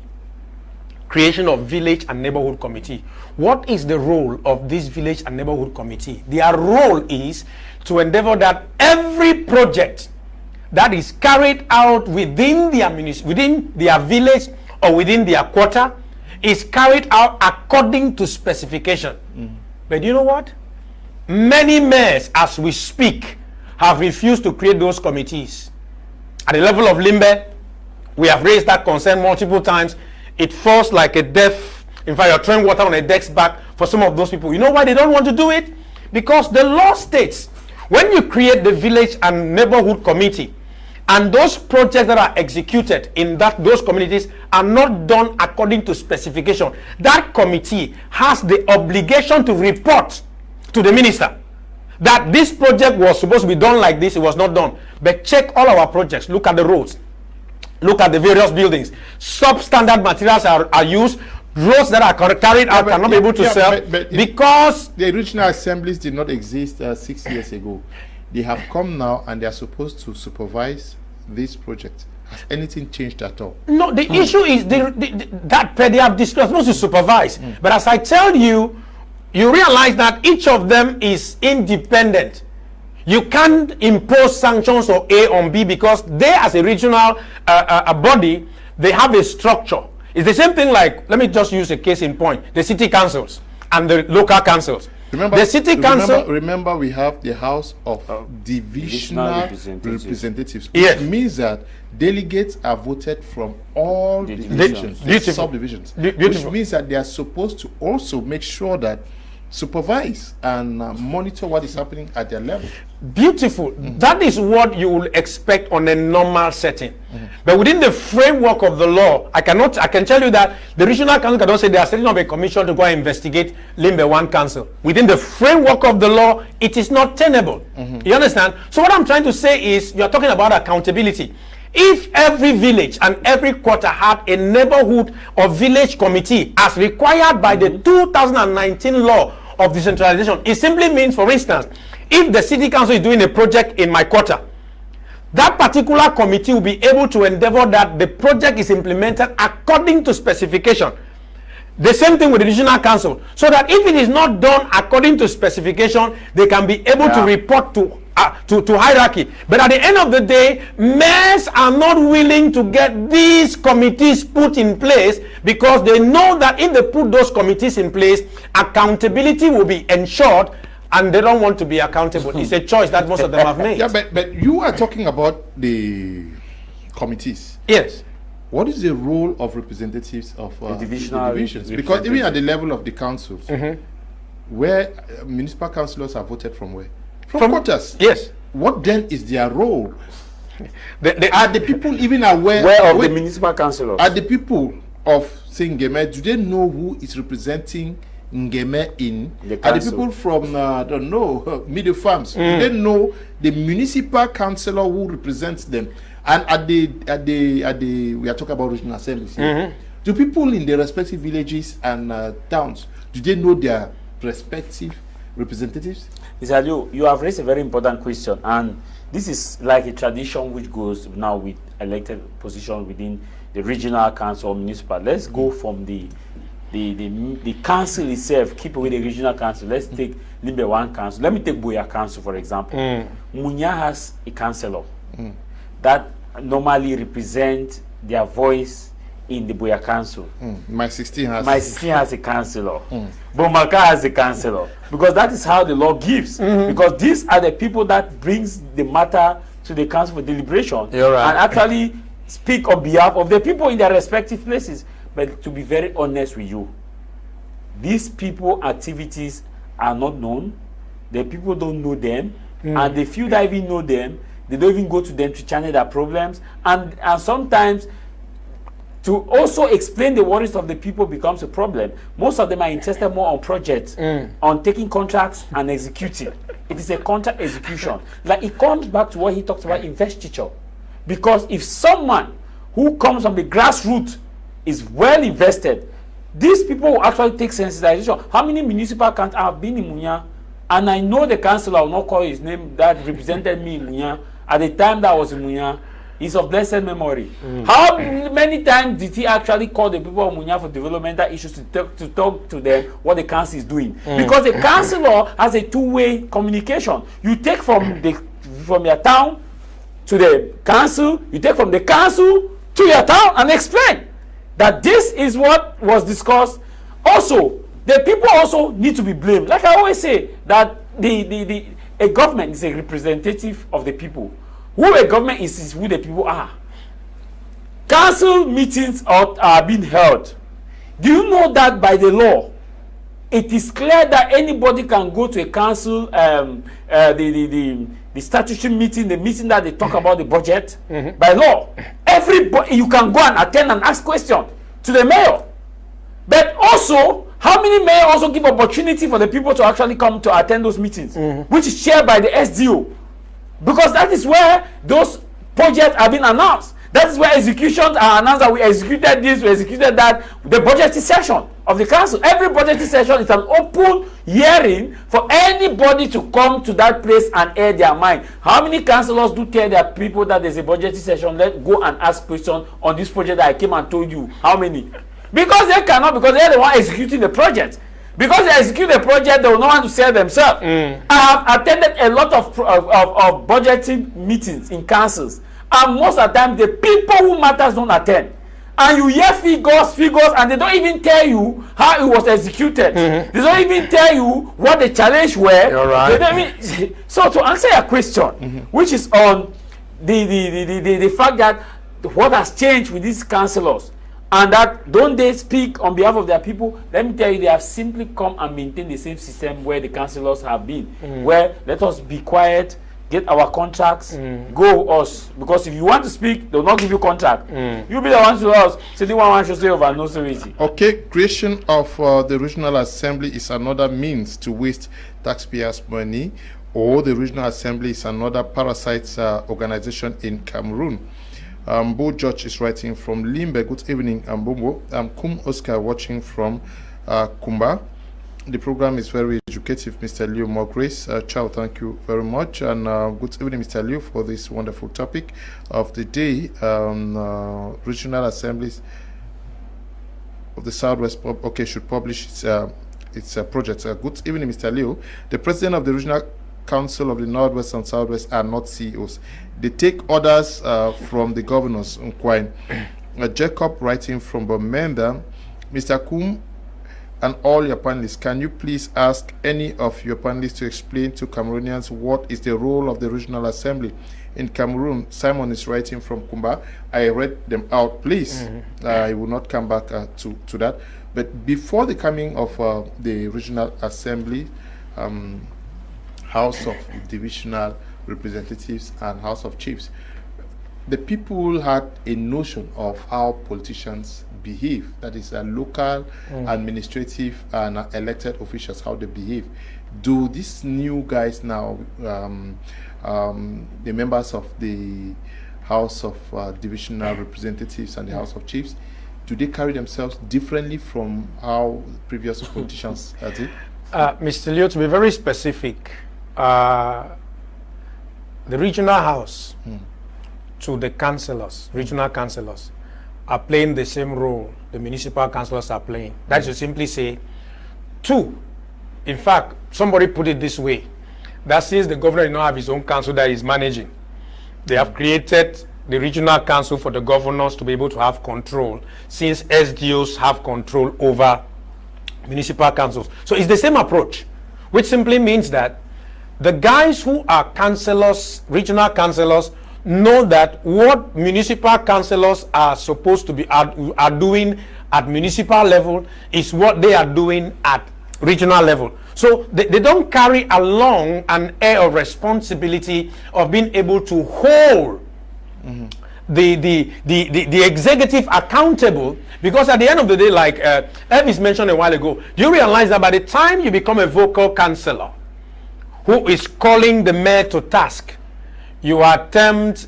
Creation of village and neighborhood committee. What is the role of this village and neighborhood committee? Their role is to endeavor that every project that is carried out within their village or within their quarter is carried out according to specification. But you know what? Many mayors, as we speak, have refused to create those committees. At the level of Limbe, we have raised that concern multiple times. It falls like a death. In fact, you're throwing water on a deck's back for some of those people. You know why they don't want to do it? Because the law states when you create the village and neighborhood committee and those projects that are executed in those communities are not done according to specification, that committee has the obligation to report to the minister that this project was supposed to be done like this, it was not done. But check all our projects, look at the roads, look at the various buildings. Substandard materials are used. Roads that are carried out cannot be able to sell because the regional assemblies did not exist 6 years ago. They have come now and they are supposed to supervise this project. Has anything changed at all? No, the issue is that they have discussed, supposed to supervise. But as I tell you, you realize that each of them is independent. You can't impose sanctions on A on B because they, as a regional body, they have a structure. It's the same thing like, let me just use a case in point, the city councils and the local councils. Remember, the city council. Remember, we have the House of Divisional Representatives, yes. Which means that delegates are voted from all the divisions, subdivisions. Which means that they are supposed to also make sure that supervise and monitor what is happening at their level. Beautiful. That is what you will expect on a normal setting. But within the framework of the law, I can tell you that the regional council cannot say they are setting up a commission to go and investigate Limbe 1 council. Within the framework of the law, it is not tenable. You understand? So what I'm trying to say is, you're talking about accountability. If every village and every quarter had a neighborhood or village committee as required by the 2019 law of decentralization, it simply means, for instance, if the city council is doing a project in my quarter, that particular committee will be able to endeavor that the project is implemented according to specification. The same thing with the regional council, so that if it is not done according to specification, they can be able to report to to hierarchy. But at the end of the day, mayors are not willing to get these committees put in place because they know that if they put those committees in place, accountability will be ensured, and they don't want to be accountable. It's a choice that most of them have made. Yeah, but you are talking about the committees. Yes. What is the role of representatives of the divisions? Because even at the level of the councils, where municipal councillors are voted from where? From quarters. Yes. What then is their role? Are the people even aware of the municipal councillors? Are the people of say Ngeme, do they know who is representing Ngeme in the council? Are the people from I don't know, middle farms? Do they know the municipal councillor who represents them? And at the we are talking about regional assemblies. Do people in the respective villages and towns, do they know their respective representatives? Mr. Liu, you have raised a very important question, and this is like a tradition which goes now with elected position within the regional council or municipal. Let's go from the council itself, keep away the regional council. Let's take Limbe 1 council. Let me take Boya council, for example. Munya has a councillor that normally represent their voice in the Boya council. My 16 has a councillor. Bomaka has a councillor. Because that is how the law gives. Because these are the people that brings the matter to the council for deliberation. You're right. And actually speak on behalf of the people in their respective places. But to be very honest with you, these people activities are not known. The people don't know them. And the few that even know them, they don't even go to them to channel their problems. And sometimes to also explain the worries of the people becomes a problem. Most of them are interested more on projects, on taking contracts and executing. It is a contract execution. Like, it comes back to what he talks about investiture. Because if someone who comes from the grassroots is well invested, these people will actually take sensitization. How many municipal councils have been in Munya? And I know the councillor, I will not call his name, that represented me in Munya at the time that I was in Munya. Is of blessed memory. How many times did he actually call the people of Munya for developmental issues to talk to them what the council is doing? Because the councillor has a two-way communication. You take from your town to the council, you take from the council to your town and explain that this is what was discussed. Also, the people also need to be blamed. Like I always say, that a government is a representative of the people. Who a government is who the people are. Council meetings are being held. Do you know that by the law, it is clear that anybody can go to a council, the statutory meeting, the meeting that they talk about the budget. By law, everybody, you can go and attend and ask questions to the mayor. But also, how many mayors also give opportunity for the people to actually come to attend those meetings, which is chaired by the SDO? Because that is where those projects have been announced. That is where executions are announced, that we executed this, we executed that. The budgeting session of the council. Every budgeting session is an open hearing for anybody to come to that place and air their mind. How many councillors do tell their people that there's a budgeting session? Let's go and ask questions on this project that I came and told you. How many? Because they cannot, because they're the one executing the project. Because they execute the project, they will not want to sell themselves. I have attended a lot of budgeting meetings in councils, and most of the time, the people who matters don't attend. And you hear figures, and they don't even tell you how it was executed. They don't even tell you what the challenge were. You're right. They don't even, so to answer your question, which is on the fact that what has changed with these councillors, and that don't they speak on behalf of their people? Let me tell you, they have simply come and maintain the same system where the councillors have been. Where let us be quiet, get our contracts, go us. Because if you want to speak, they'll not give you contract. You'll be the ones to us. So the one should say over no security. Okay, creation of the regional assembly is another means to waste taxpayers' money, or the regional assembly is another parasite organization in Cameroon. Bo George is writing from Limbe. Good evening, Mbombo. Kum Oscar watching from Kumba. The program is very educative, Mr. Liu. More grace. Ciao, thank you very much. And good evening, Mr. Liu, for this wonderful topic of the day. Regional assemblies of the Southwest should publish its projects. Good evening, Mr. Liu. The president of the regional Council of the Northwest and Southwest are not CEOs. They take orders from the governors. Jacob writing from Bamenda, Mr. Kum and all your panelists, can you please ask any of your panelists to explain to Cameroonians what is the role of the Regional Assembly in Cameroon? Simon is writing from Kumba. I read them out, please. I will not come back to that. But before the coming of the Regional Assembly, House of Divisional Representatives and House of Chiefs, the people had a notion of how politicians behave. That is, local, administrative, and elected officials, how they behave. Do these new guys now, the members of the House of Divisional Representatives and the House of Chiefs, do they carry themselves differently from how previous politicians did? Mr. Leo, to be very specific, the regional house to the councillors, regional councillors, are playing the same role the municipal councillors are playing. That is to simply say, two. In fact, somebody put it this way, that since the governor did not have his own council that he's managing, they have created the regional council for the governors to be able to have control, since SDOs have control over municipal councils. So it's the same approach, which simply means that the guys who are councillors, regional councillors, know that what municipal councillors are supposed to be are doing at municipal level is what they are doing at regional level. So they don't carry along an air of responsibility of being able to hold the executive accountable, because at the end of the day, like Elvis mentioned a while ago, do you realize that by the time you become a vocal councillor who is calling the mayor to task, you are termed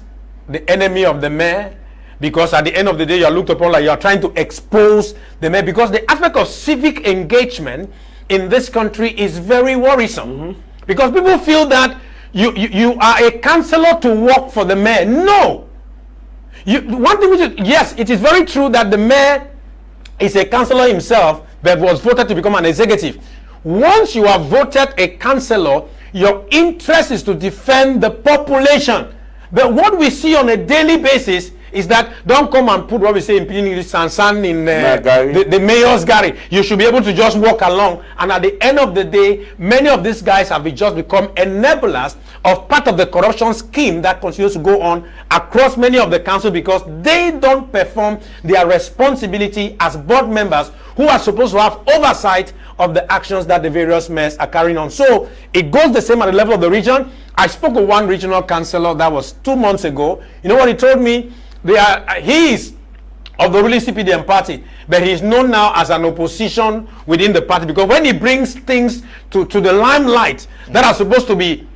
the enemy of the mayor, because at the end of the day you are looked upon like you are trying to expose the mayor, because the aspect of civic engagement in this country is very worrisome. Because people feel that you are a councillor to work for the mayor. No. One thing which is, yes, it is very true that the mayor is a councillor himself, but was voted to become an executive. Once you are voted a councillor, your interest is to defend the population. But what we see on a daily basis is that don't come and put what we say in English Sansan in the mayor's Gary. You should be able to just walk along. And at the end of the day, many of these guys have just become enablers of part of the corruption scheme that continues to go on across many of the councils, because they don't perform their responsibility as board members who are supposed to have oversight of the actions that the various mayors are carrying on. So it goes the same at the level of the region. I spoke with one regional councillor that was 2 months ago. You know what he told me? He is of the ruling CPDM party, but he is known now as an opposition within the party, because when he brings things to the limelight that are supposed to be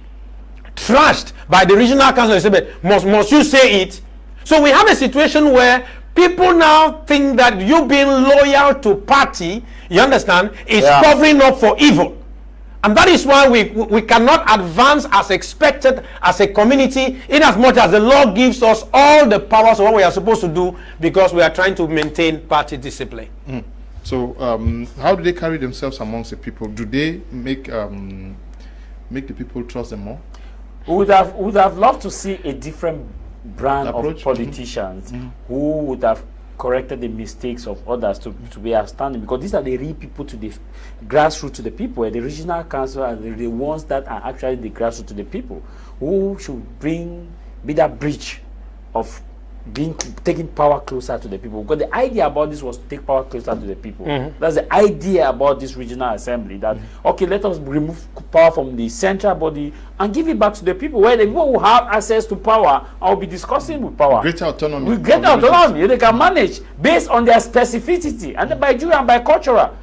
trashed by the regional council, he said, but must you say it? So we have a situation where people now think that you being loyal to party, you understand, is covering up for evil. And that is why we cannot advance as expected as a community, in as much as the law gives us all the powers of what we are supposed to do, because we are trying to maintain party discipline. So how do they carry themselves amongst the people? Do they make the people trust them more? We would have loved to see a different brand of politicians who would have corrected the mistakes of others to be outstanding, because these are the real people, to the grassroots, to the people. The regional council are the ones that are actually the grassroots to the people, who should be that bridge of taking power closer to the people. Because the idea about this was to take power closer to the people. That's the idea about this regional assembly, that okay, let us remove power from the central body and give it back to the people, where the people who have access to power and will be discussing with power. Greater autonomy. With greater autonomy, they can manage based on their specificity, and by Jew and by cultural.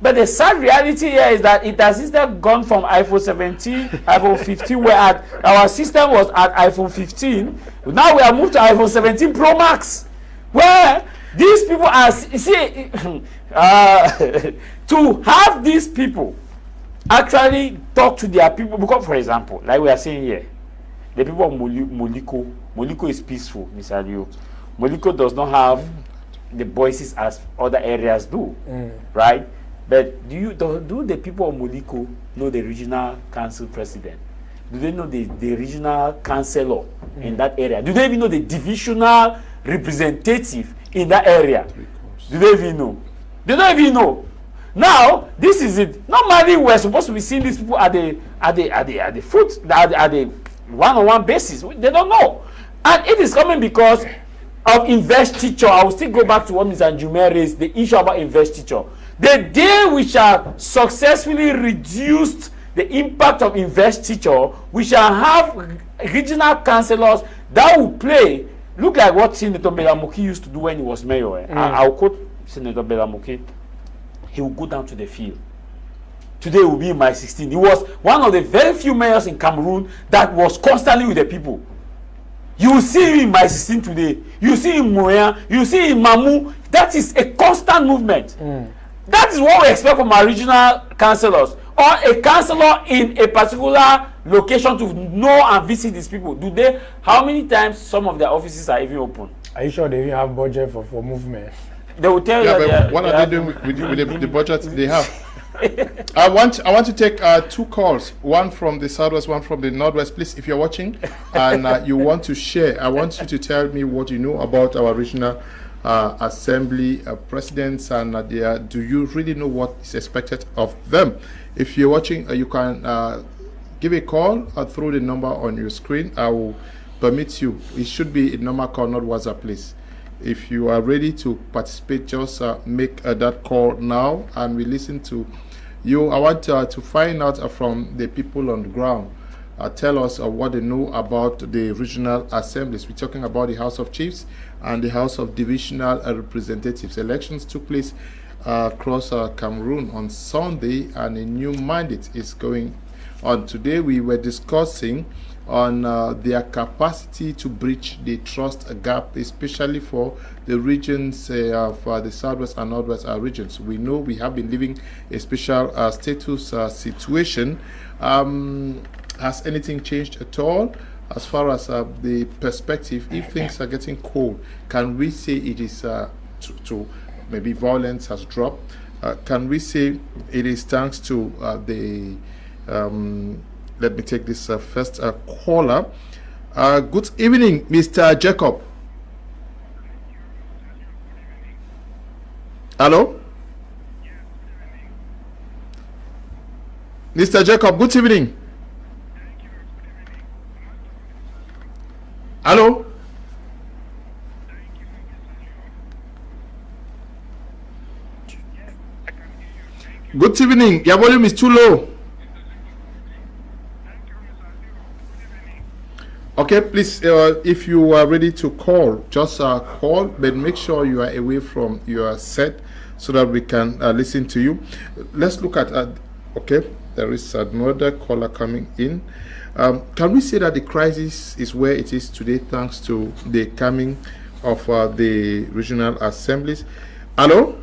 But the sad reality here is that it has instead gone from iPhone 17, iPhone 15, where our system was at iPhone 15. Now we have moved to iPhone 17 Pro Max, where these people are, see, to have these people actually talk to their people. Because, for example, like we are saying here, the people of Moliko is peaceful, Mr. Liu. Moliko does not have the voices as other areas do, right? But do the people of Moliko know the regional council president? Do they know the regional councillor in that area? Do they even know the divisional representative in that area? Do they even know? They don't even know. Now, this is it. Normally, we're supposed to be seeing these people at the one-on-one basis. They don't know. And it is coming because of investiture. I will still go back to what Mr. Njume raised, the issue about investiture. The day we shall successfully reduce the impact of investiture, we shall have regional councillors that will play. Look like what Senator Belamuki used to do when he was mayor. I'll quote Senator Belamuki. He will go down to the field. Today will be in my 16. He was one of the very few mayors in Cameroon that was constantly with the people. You will see him in my 16 today. You see him in Moya. You see him in Mamu. That is a constant movement. That is what we expect from our regional councillors, or a councillor in a particular location to know and visit these people. Do they? How many times some of their offices are even open? Are you sure they even have budget for movement? They will tell you. But what are they doing with the budget they have? I want to take 2 calls, one from the southwest, one from the northwest. Please, if you're watching and you want to share, I want you to tell me what you know about our regional assembly presidents, and do you really know what is expected of them? If you're watching, you can give a call through the number on your screen. I will permit you. It should be a normal call, not WhatsApp, please. If you are ready to participate, just make that call now, and we listen to you. I want to find out from the people on the ground. Tell us what they know about the regional assemblies. We're talking about the House of Chiefs and the House of Divisional Representatives. Elections took place across Cameroon on Sunday, and a new mandate is going on. Today we were discussing on their capacity to bridge the trust gap, especially for the regions of the southwest and northwest regions. We know we have been living a special status situation. Has anything changed at all as far as the perspective? If things are getting cold, can we say it is to maybe violence has dropped? Can we say it is thanks to the let me take this first caller. Good evening, Mr. Jacob. Hello? Mr. Jacob, good evening. Hello? Good evening. Your volume is too low. Okay, please, if you are ready to call, just call, but make sure you are away from your set so that we can listen to you. Let's look at, okay, there is another caller coming in. Can we say that the crisis is where it is today thanks to the coming of the regional assemblies? Hello?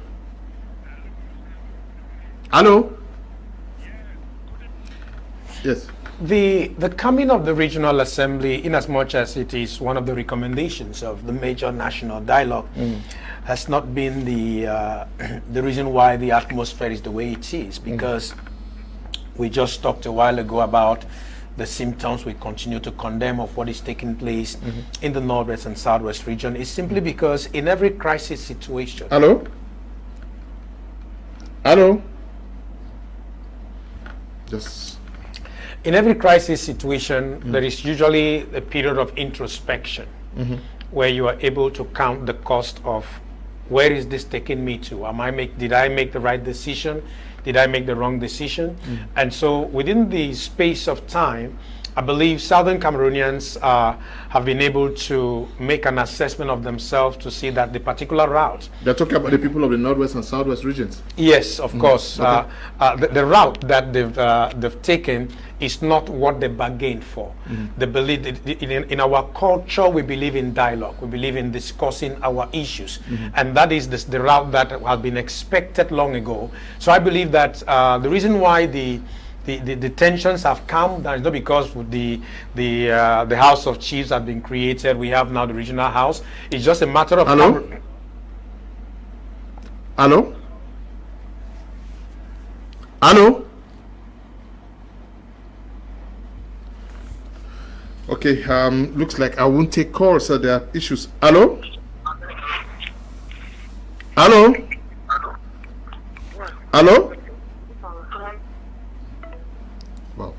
Hello? Yes. The coming of the regional assembly, in as much as it is one of the recommendations of the major national dialogue, has not been the reason why the atmosphere is the way it is, because we just talked a while ago about the symptoms we continue to condemn of what is taking place in the northwest and southwest region. Is simply because in every crisis situation. Hello? Hello? Just. In every crisis situation, there is usually a period of introspection where you are able to count the cost of where is this taking me to? Did I make the right decision? Did I make the wrong decision? And so within the space of time, I believe Southern Cameroonians have been able to make an assessment of themselves to see that the particular route. They're talking about the people of the northwest and southwest regions. Yes, of course. Okay. The route that they've taken is not what they bargained for. They believe in our culture. We believe in dialogue. We believe in discussing our issues, and that is the route that has been expected long ago. So I believe that the reason why the tensions have come, that is not because the House of Chiefs have been created. We have now the regional house. It's just a matter of. Hello? Hello? Hello? Okay, looks like I won't take calls, so there are issues. Hello? Hello? Hello? Well.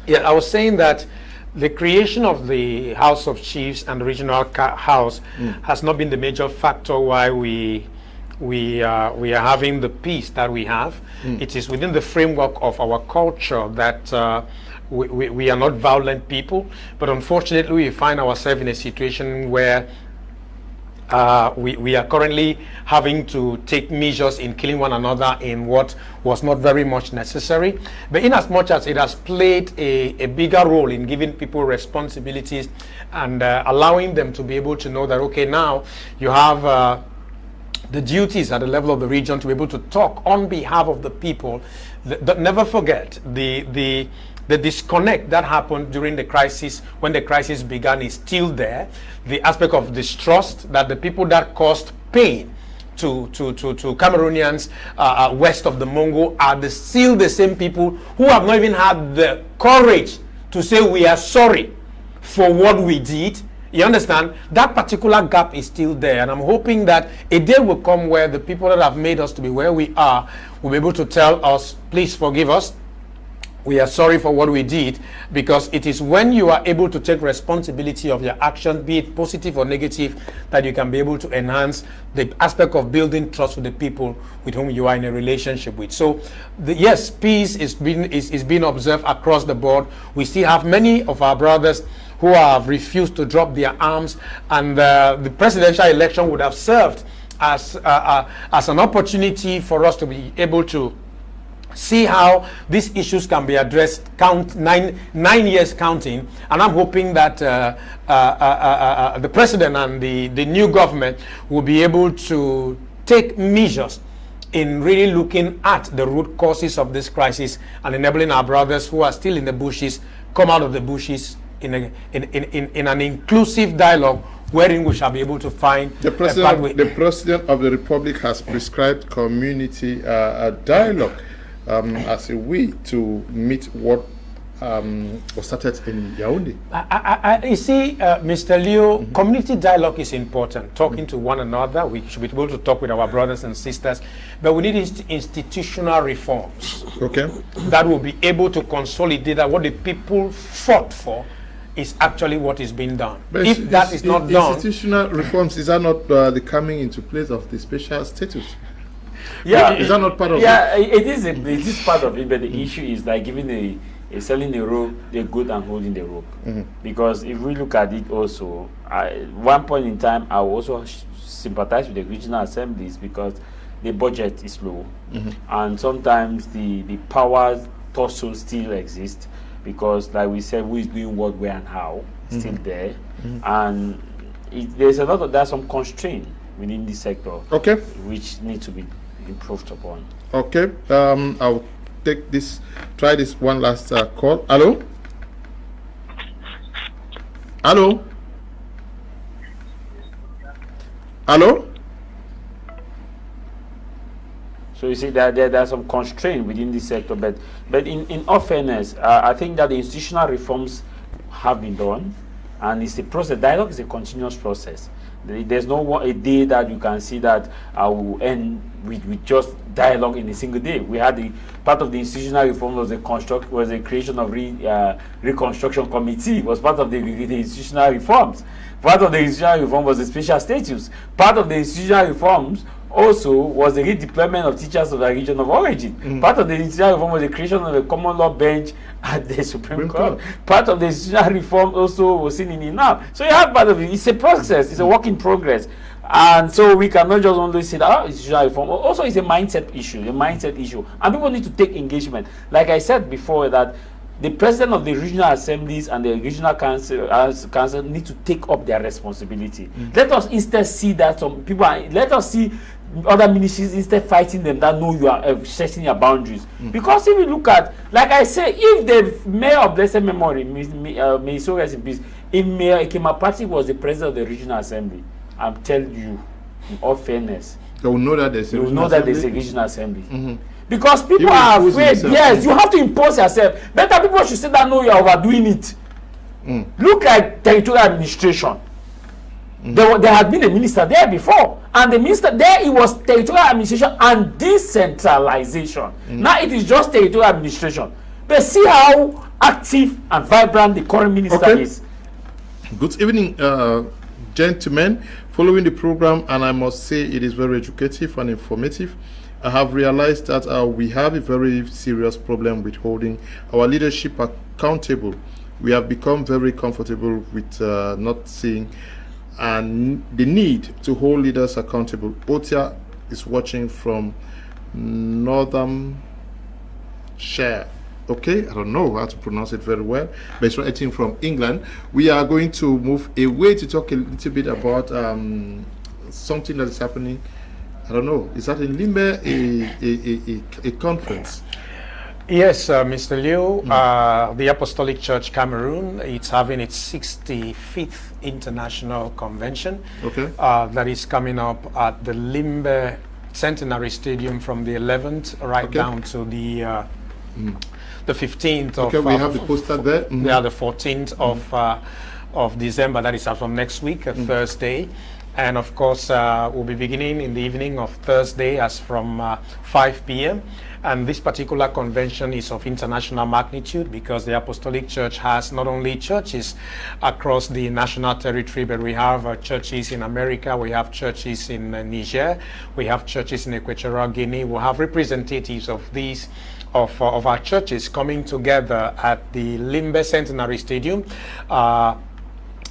Yeah, I was saying that the creation of the House of Chiefs and the regional house has not been the major factor why we are having the peace that we have. It is within the framework of our culture that we are not violent people, but unfortunately we find ourselves in a situation where we are currently having to take measures in killing one another in what was not very much necessary. But in as much as it has played a bigger role in giving people responsibilities and allowing them to be able to know that, okay, now you have the duties at the level of the region to be able to talk on behalf of the people. Never forget the disconnect that happened during the crisis, when the crisis began, is still there. The aspect of distrust that the people that caused pain to Cameroonians west of the Mongo are still the same people who have not even had the courage to say we are sorry for what we did. You understand? That particular gap is still there, and I'm hoping that a day will come where the people that have made us to be where we are will be able to tell us, please forgive us. We are sorry for what we did, because it is when you are able to take responsibility of your actions, be it positive or negative, that you can be able to enhance the aspect of building trust with the people with whom you are in a relationship with. So, yes, peace is being observed across the board. We still have many of our brothers who have refused to drop their arms, and the presidential election would have served as an opportunity for us to be able to see how these issues can be addressed. Nine years counting, and I'm hoping that the president and the new government will be able to take measures in really looking at the root causes of this crisis and enabling our brothers who are still in the bushes come out of the bushes in an inclusive dialogue wherein we shall be able to find the president of the republic has prescribed community dialogue as a way to meet what was started in Yaoundé. You see, Mr. Leo, community dialogue is important. Talking to one another, we should be able to talk with our brothers and sisters, but we need institutional reforms. Okay. That will be able to consolidate that what the people fought for is actually what is being done. But if that is not done, institutional reforms, is that not the coming into place of the special status? Yeah, is that not part of it? Yeah, it is part of it, but the issue is like giving selling a rope, the good, and holding the rope. Because if we look at it also, one point in time, I will also sympathize with the regional assemblies because the budget is low, and sometimes the powers tussle still exist, because like we said, who is doing what, where, and how still there, and there's some constraint within this sector, okay, which need to be improved upon. Okay, I'll try this one last call. Hello? Hello? Hello? So you see that there are some constraints within this sector, but in all fairness, I think that the institutional reforms have been done, and it's a process. Dialogue is a continuous process. There's no a day that you can see that I will end with just dialogue in a single day. We had part of the institutional reform was the creation of reconstruction committee, was part of the institutional reforms. Part of the institutional reform was the special status. Part of the institutional reforms also was the redeployment of teachers of the region of origin. Part of the institutional reform was the creation of a common law bench at the Supreme Court. Part of the institutional reform also was seen in it now. So you have part of it. It's a process. It's a work in progress. And so we cannot just only say that institutional reform. Also, it's a mindset issue. And people need to take engagement. Like I said before, that the president of the regional assemblies and the regional council need to take up their responsibility. Let us instead see that some people let us see other ministries instead fighting them that know you are setting your boundaries. Because if you look at, like I say, if the mayor of blessed memory, may so rest in peace, if Mayor Ekemapati was the president of the regional assembly, I'm telling you, in all fairness, they will know that there's a regional assembly. Because people are afraid. Yes, you have to impose yourself. Better people should say that no, you are overdoing it. Look at territorial administration. There had been a minister there before, and the minister there, it was territorial administration and decentralization. Now it is just territorial administration. But see how active and vibrant the current minister is. Good evening, gentlemen. Following the program, and I must say it is very educative and informative, I have realized that we have a very serious problem with holding our leadership accountable. We have become very comfortable with not seeing and the need to hold leaders accountable. Otia is watching from Northern Shire. Okay, I don't know how to pronounce it very well, but it's writing from England. We are going to move away to talk a little bit about something that is happening. I don't know, is that in Limbe a conference? Yes, Mr. Liu, the Apostolic Church Cameroon, it's having its 65th International Convention that is coming up at the Limbe Centenary Stadium from the 11th right down to the 15th of... Okay, we have the poster there. Yeah, the 14th of December, that is from next week, Thursday. And of course, we'll be beginning in the evening of Thursday as from 5 p.m. And this particular convention is of international magnitude because the Apostolic Church has not only churches across the national territory, but we have churches in America, we have churches in Niger, we have churches in Equatorial Guinea, we have representatives of these of our churches coming together at the Limbe Centenary Stadium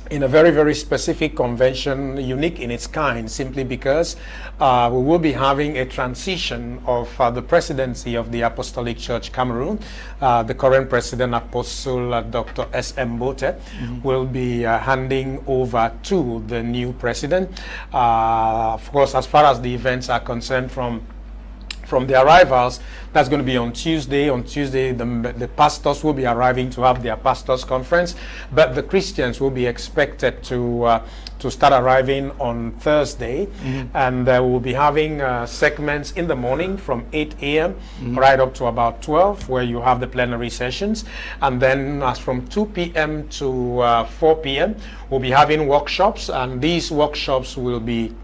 in a very, very specific convention, unique in its kind, simply because we will be having a transition of the presidency of the Apostolic Church Cameroon. The current president, Apostle Dr. S.M. Bote, will be handing over to the new president. Of course, as far as the events are concerned, from the arrivals, that's going to be on Tuesday. On Tuesday, the pastors will be arriving to have their pastors' conference, but the Christians will be expected to start arriving on Thursday, and we'll be having segments in the morning from 8 a.m. right up to about 12, where you have the plenary sessions, and then as from 2 p.m. to 4 p.m. we'll be having workshops, and these workshops will be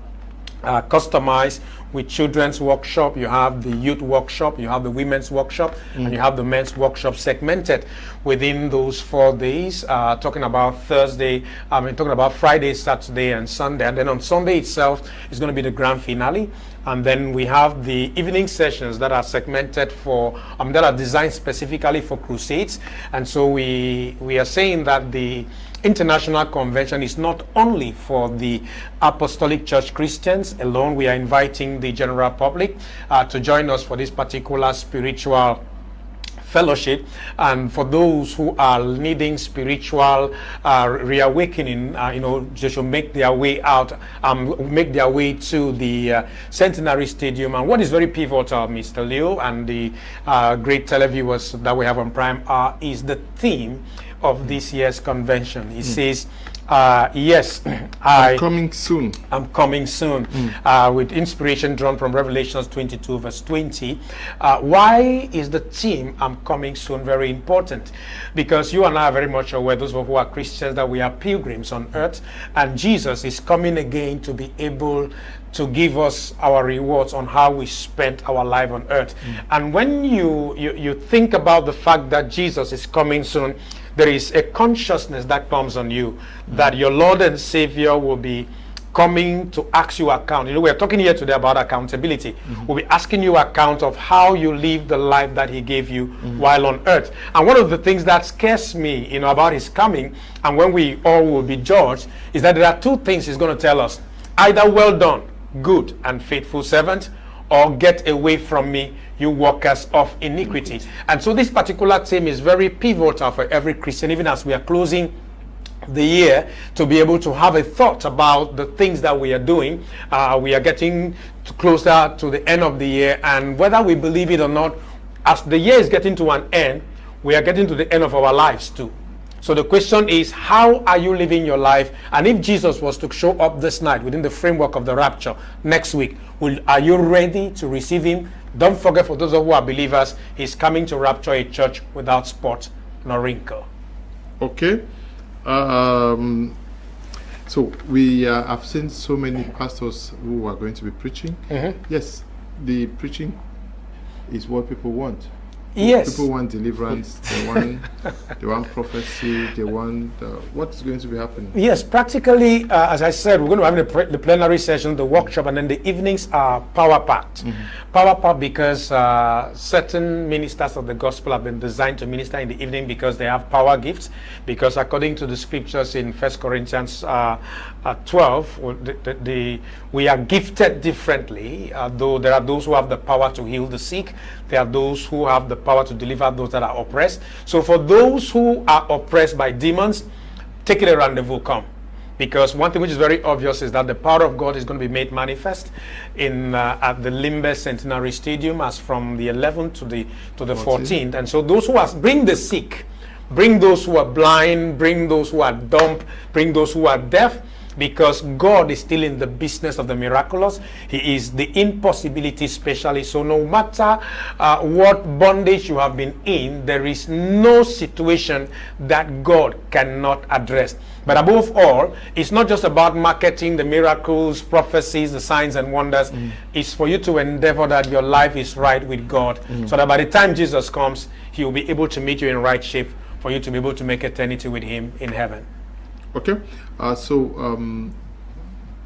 customized with children's workshop. You have the youth workshop, you have the women's workshop, and you have the men's workshop segmented within those 4 days. Talking about talking about Friday, Saturday, and Sunday. And then on Sunday itself is going to be the grand finale. And then we have the evening sessions that are segmented for, that are designed specifically for crusades. And so we are saying that the International Convention is not only for the Apostolic Church Christians alone. We are inviting the general public to join us for this particular spiritual fellowship, and for those who are needing spiritual reawakening, they should make their way out, make their way to the Centenary Stadium. And what is very pivotal, Mr. Leo, and the great televiewers that we have on Prime is the theme of this year's convention. It says, yes, I'm coming soon. I'm coming soon, with inspiration drawn from Revelations 22 verse 20. Why is the theme I'm coming soon very important? Because you and I are very much aware, those who are Christians, that we are pilgrims on earth, and Jesus is coming again to be able to give us our rewards on how we spent our life on earth. And when you think about the fact that Jesus is coming soon, there is a consciousness that comes on you that your Lord and Savior will be coming to ask you account. We're talking here today about accountability. We'll be asking you account of how you live the life that he gave you while on earth. And one of the things that scares me, about his coming, and when we all will be judged, is that there are 2 things he's going to tell us. Either well done, good and faithful servant, or get away from me, you workers of iniquity. And so this particular theme is very pivotal for every Christian, even as we are closing the year, to be able to have a thought about the things that we are doing. We are getting closer to the end of the year, and whether we believe it or not, as the year is getting to an end, we are getting to the end of our lives too. So the question is, how are you living your life? And if Jesus was to show up this night within the framework of the rapture next week, are you ready to receive him? Don't forget, for those who are believers, he's coming to rapture a church without spot nor wrinkle. Okay. So we have seen so many pastors who are going to be preaching. Yes, the preaching is what people want. Yes. People want deliverance. They want prophecy. They want what's going to be happening. Yes, practically, as I said, we're going to have the plenary session, the workshop, and then the evenings are power-packed. Power-packed because certain ministers of the gospel have been designed to minister in the evening because they have power gifts. Because according to the scriptures in 1 Corinthians 12, we are gifted differently. Though there are those who have the power to heal the sick, there are those who have the power to deliver those that are oppressed. So for those who are oppressed by demons, take it a rendezvous, come. Because one thing which is very obvious is that the power of God is going to be made manifest in at the Limbe Centenary Stadium as from the 11th to the 14th. And so those who are, bring the sick, bring those who are blind, bring those who are dumb, bring those who are deaf, because God is still in the business of the miraculous. He is the impossibility specialist. So no matter what bondage you have been in, there is no situation that God cannot address. But above all, it's not just about marketing the miracles, prophecies, the signs and wonders. It's for you to endeavor that your life is right with God, so that by the time Jesus comes, He will be able to meet you in right shape for you to be able to make eternity with Him in heaven. Okay, so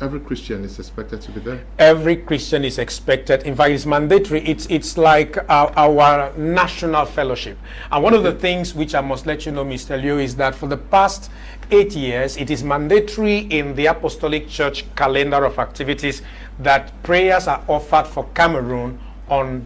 every Christian is expected to be there. Every Christian is expected. In fact, it's mandatory. It's like our national fellowship. And one of the things which I must let you know, Mr. Liu, is that for the past 8 years, it is mandatory in the Apostolic Church calendar of activities that prayers are offered for Cameroon on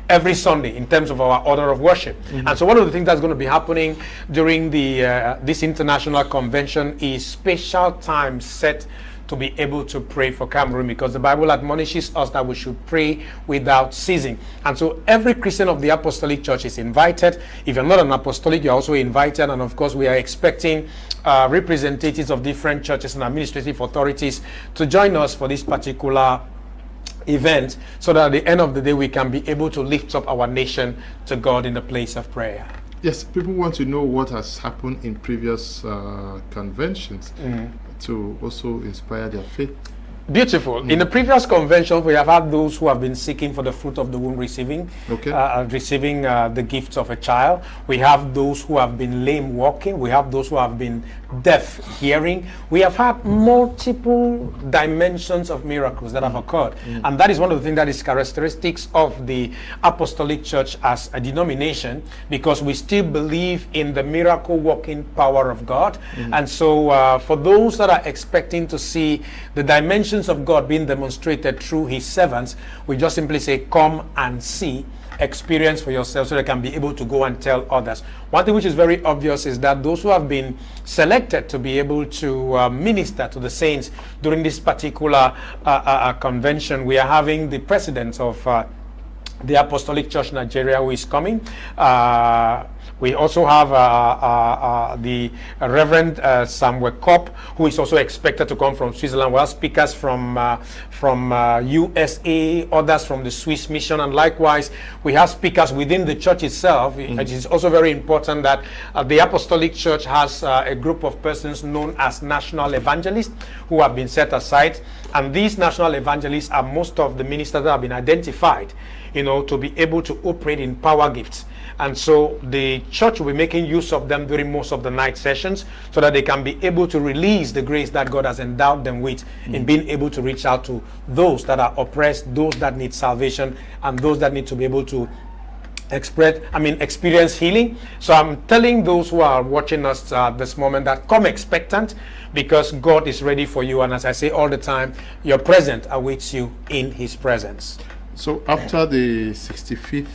every Sunday in terms of our order of worship. And so one of the things that's going to be happening during the this international convention is special time set to be able to pray for Cameroon, because the Bible admonishes us that we should pray without ceasing. And so every Christian of the Apostolic Church is invited. If you're not an apostolic, you're also invited. And of course, we are expecting representatives of different churches and administrative authorities to join us for this particular event, so that at the end of the day we can be able to lift up our nation to God in the place of prayer. Yes, people want to know what has happened in previous conventions to also inspire their faith. Beautiful. In the previous convention, we have had those who have been seeking for the fruit of the womb receiving the gifts of a child. We have those who have been lame walking. We have those who have been deaf hearing. We have had multiple dimensions of miracles that have occurred. And that is one of the things that is characteristics of the Apostolic Church as a denomination, because we still believe in the miracle working power of God. And so for those that are expecting to see the dimensions of God being demonstrated through His servants, we just simply say, come and see, experience for yourself, so they can be able to go and tell others. One thing which is very obvious is that those who have been selected to be able to minister to the saints during this particular convention, we are having the president of the Apostolic Church Nigeria who is coming. We also have the Reverend Samuel Kopp, who is also expected to come from Switzerland. We have speakers from USA, others from the Swiss mission, and likewise we have speakers within the church itself. It is also very important that the Apostolic Church has a group of persons known as national evangelists who have been set aside, and these national evangelists are most of the ministers that have been identified, to be able to operate in power gifts. And so the church will be making use of them during most of the night sessions, so that they can be able to release the grace that God has endowed them with in being able to reach out to those that are oppressed, those that need salvation, and those that need to be able to experience healing. So I'm telling those who are watching us this moment that come expectant, because God is ready for you. And as I say all the time, your present awaits you in His presence. So after the 65th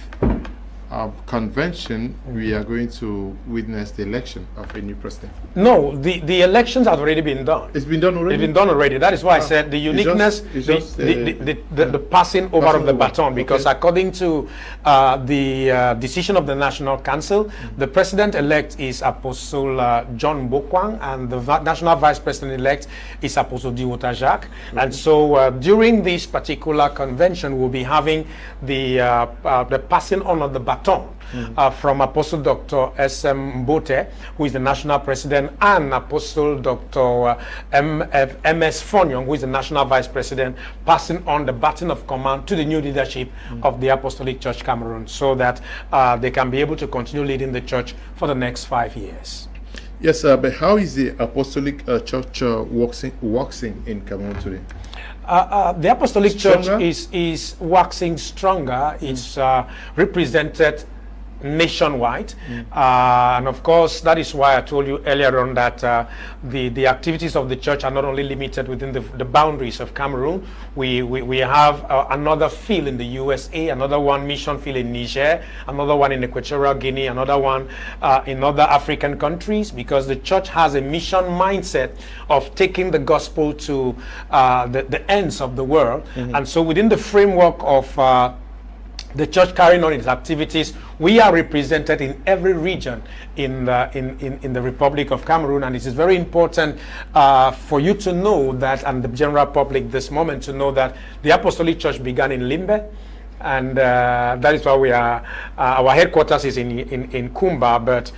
convention, we are going to witness the election of a new president. No, the elections have already been done. It's been done already? It's been done already. That is why I said the uniqueness, the passing over of the baton, because according to the decision of the National Council, the president-elect is Apostle John Bokwang, and the national vice president-elect is Apostle Diwota Jacques. And so during this particular convention, we'll be having the passing on of the baton baton from Apostle Dr. S.M. Mbote, who is the national president, and Apostle Dr. M.S. Fonyong, who is the national vice president, passing on the baton of command to the new leadership of the Apostolic Church Cameroon, so that they can be able to continue leading the church for the next 5 years. Yes, but how is the Apostolic Church waxing in Cameroon today? The Apostolic Church is waxing stronger. It's represented nationwide, and of course that is why I told you earlier on that the activities of the church are not only limited within the boundaries of Cameroon. We have another field in the USA, another one mission field in Niger, another one in Equatorial Guinea, another one in other African countries, because the church has a mission mindset of taking the gospel to the ends of the world. And so within the framework of the church carrying on its activities, we are represented in every region in the Republic of Cameroon, and it is very important for you to know that, and the general public this moment to know that the Apostolic Church began in Limbe, and that is why we are our headquarters is in Kumba, but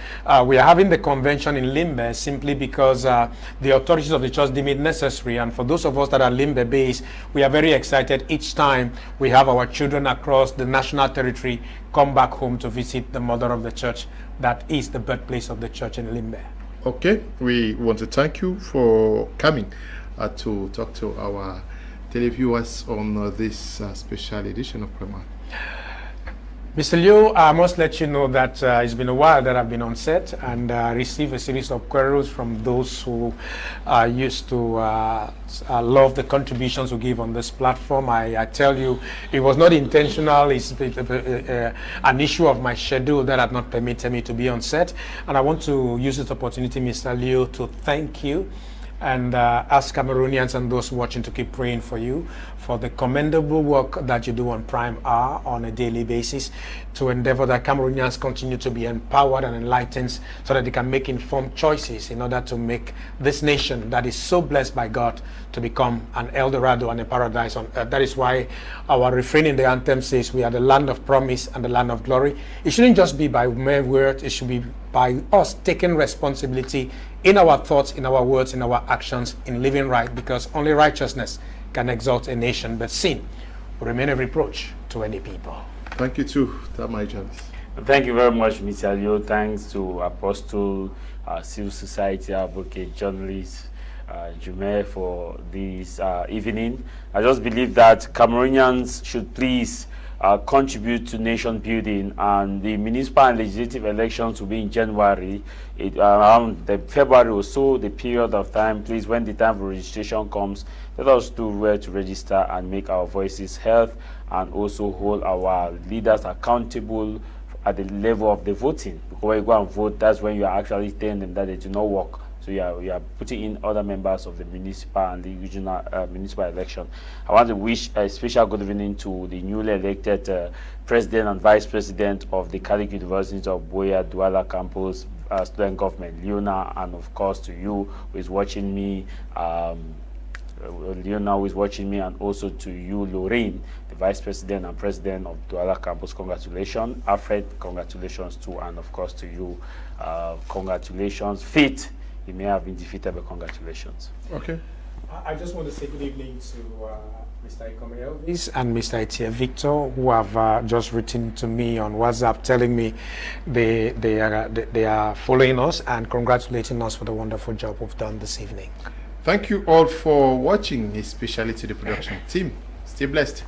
we are having the convention in Limbe simply because the authorities of the church deem it necessary. And for those of us that are Limbe based, we are very excited each time we have our children across the national territory come back home to visit the mother of the church, that is the birthplace of the church in Limbe. Okay, we want to thank you for coming to talk to our televiewers on this special edition of Prema. Mr. Liu, I must let you know that it's been a while that I've been on set, and received a series of queries from those who used to love the contributions we give on this platform. I tell you, it was not intentional. It's an issue of my schedule that had not permitted me to be on set. And I want to use this opportunity, Mr. Liu, to thank you and ask Cameroonians and those watching to keep praying for you, for the commendable work that you do on Prime Hour on a daily basis, to endeavor that Cameroonians continue to be empowered and enlightened so that they can make informed choices in order to make this nation that is so blessed by God to become an El Dorado and a paradise on earth. That is why our refrain in the anthem says we are the land of promise and the land of glory. It shouldn't just be by mere words, it should be by us taking responsibility in our thoughts, in our words, in our actions, in living right, because only righteousness can exalt a nation, but sin will remain a reproach to any people. Thank you too, Tah Mai Javis. Thank you very much, Mr. Liu. Thanks to Apostle, civil society advocate, journalist, Njume, for this evening. I just believe that Cameroonians should please contribute to nation building, and the municipal and legislative elections will be in January. Around the February or so, the period of time, please, when the time for registration comes, let us do well to register and make our voices heard, and also hold our leaders accountable at the level of the voting. Because when you go and vote, that's when you are actually telling them that they do not work. So you are putting in other members of the municipal and the regional municipal election. I want to wish a special good evening to the newly elected president and vice president of the Catholic University of Boya Douala campus student government, Leona, and of course to you who is watching me, Leona who is watching me, and also to you, Lorraine, the vice president and president of Douala campus. Congratulations. Alfred, congratulations too, and of course to you, congratulations. Faith, you may have been defeated, but congratulations. Okay. I just want to say good evening to Mr. Kum Leonard and Mr. Etienne Victor, who have just written to me on WhatsApp telling me they are following us and congratulating us for the wonderful job we've done this evening. Thank you all for watching, especially to the production team. Stay blessed.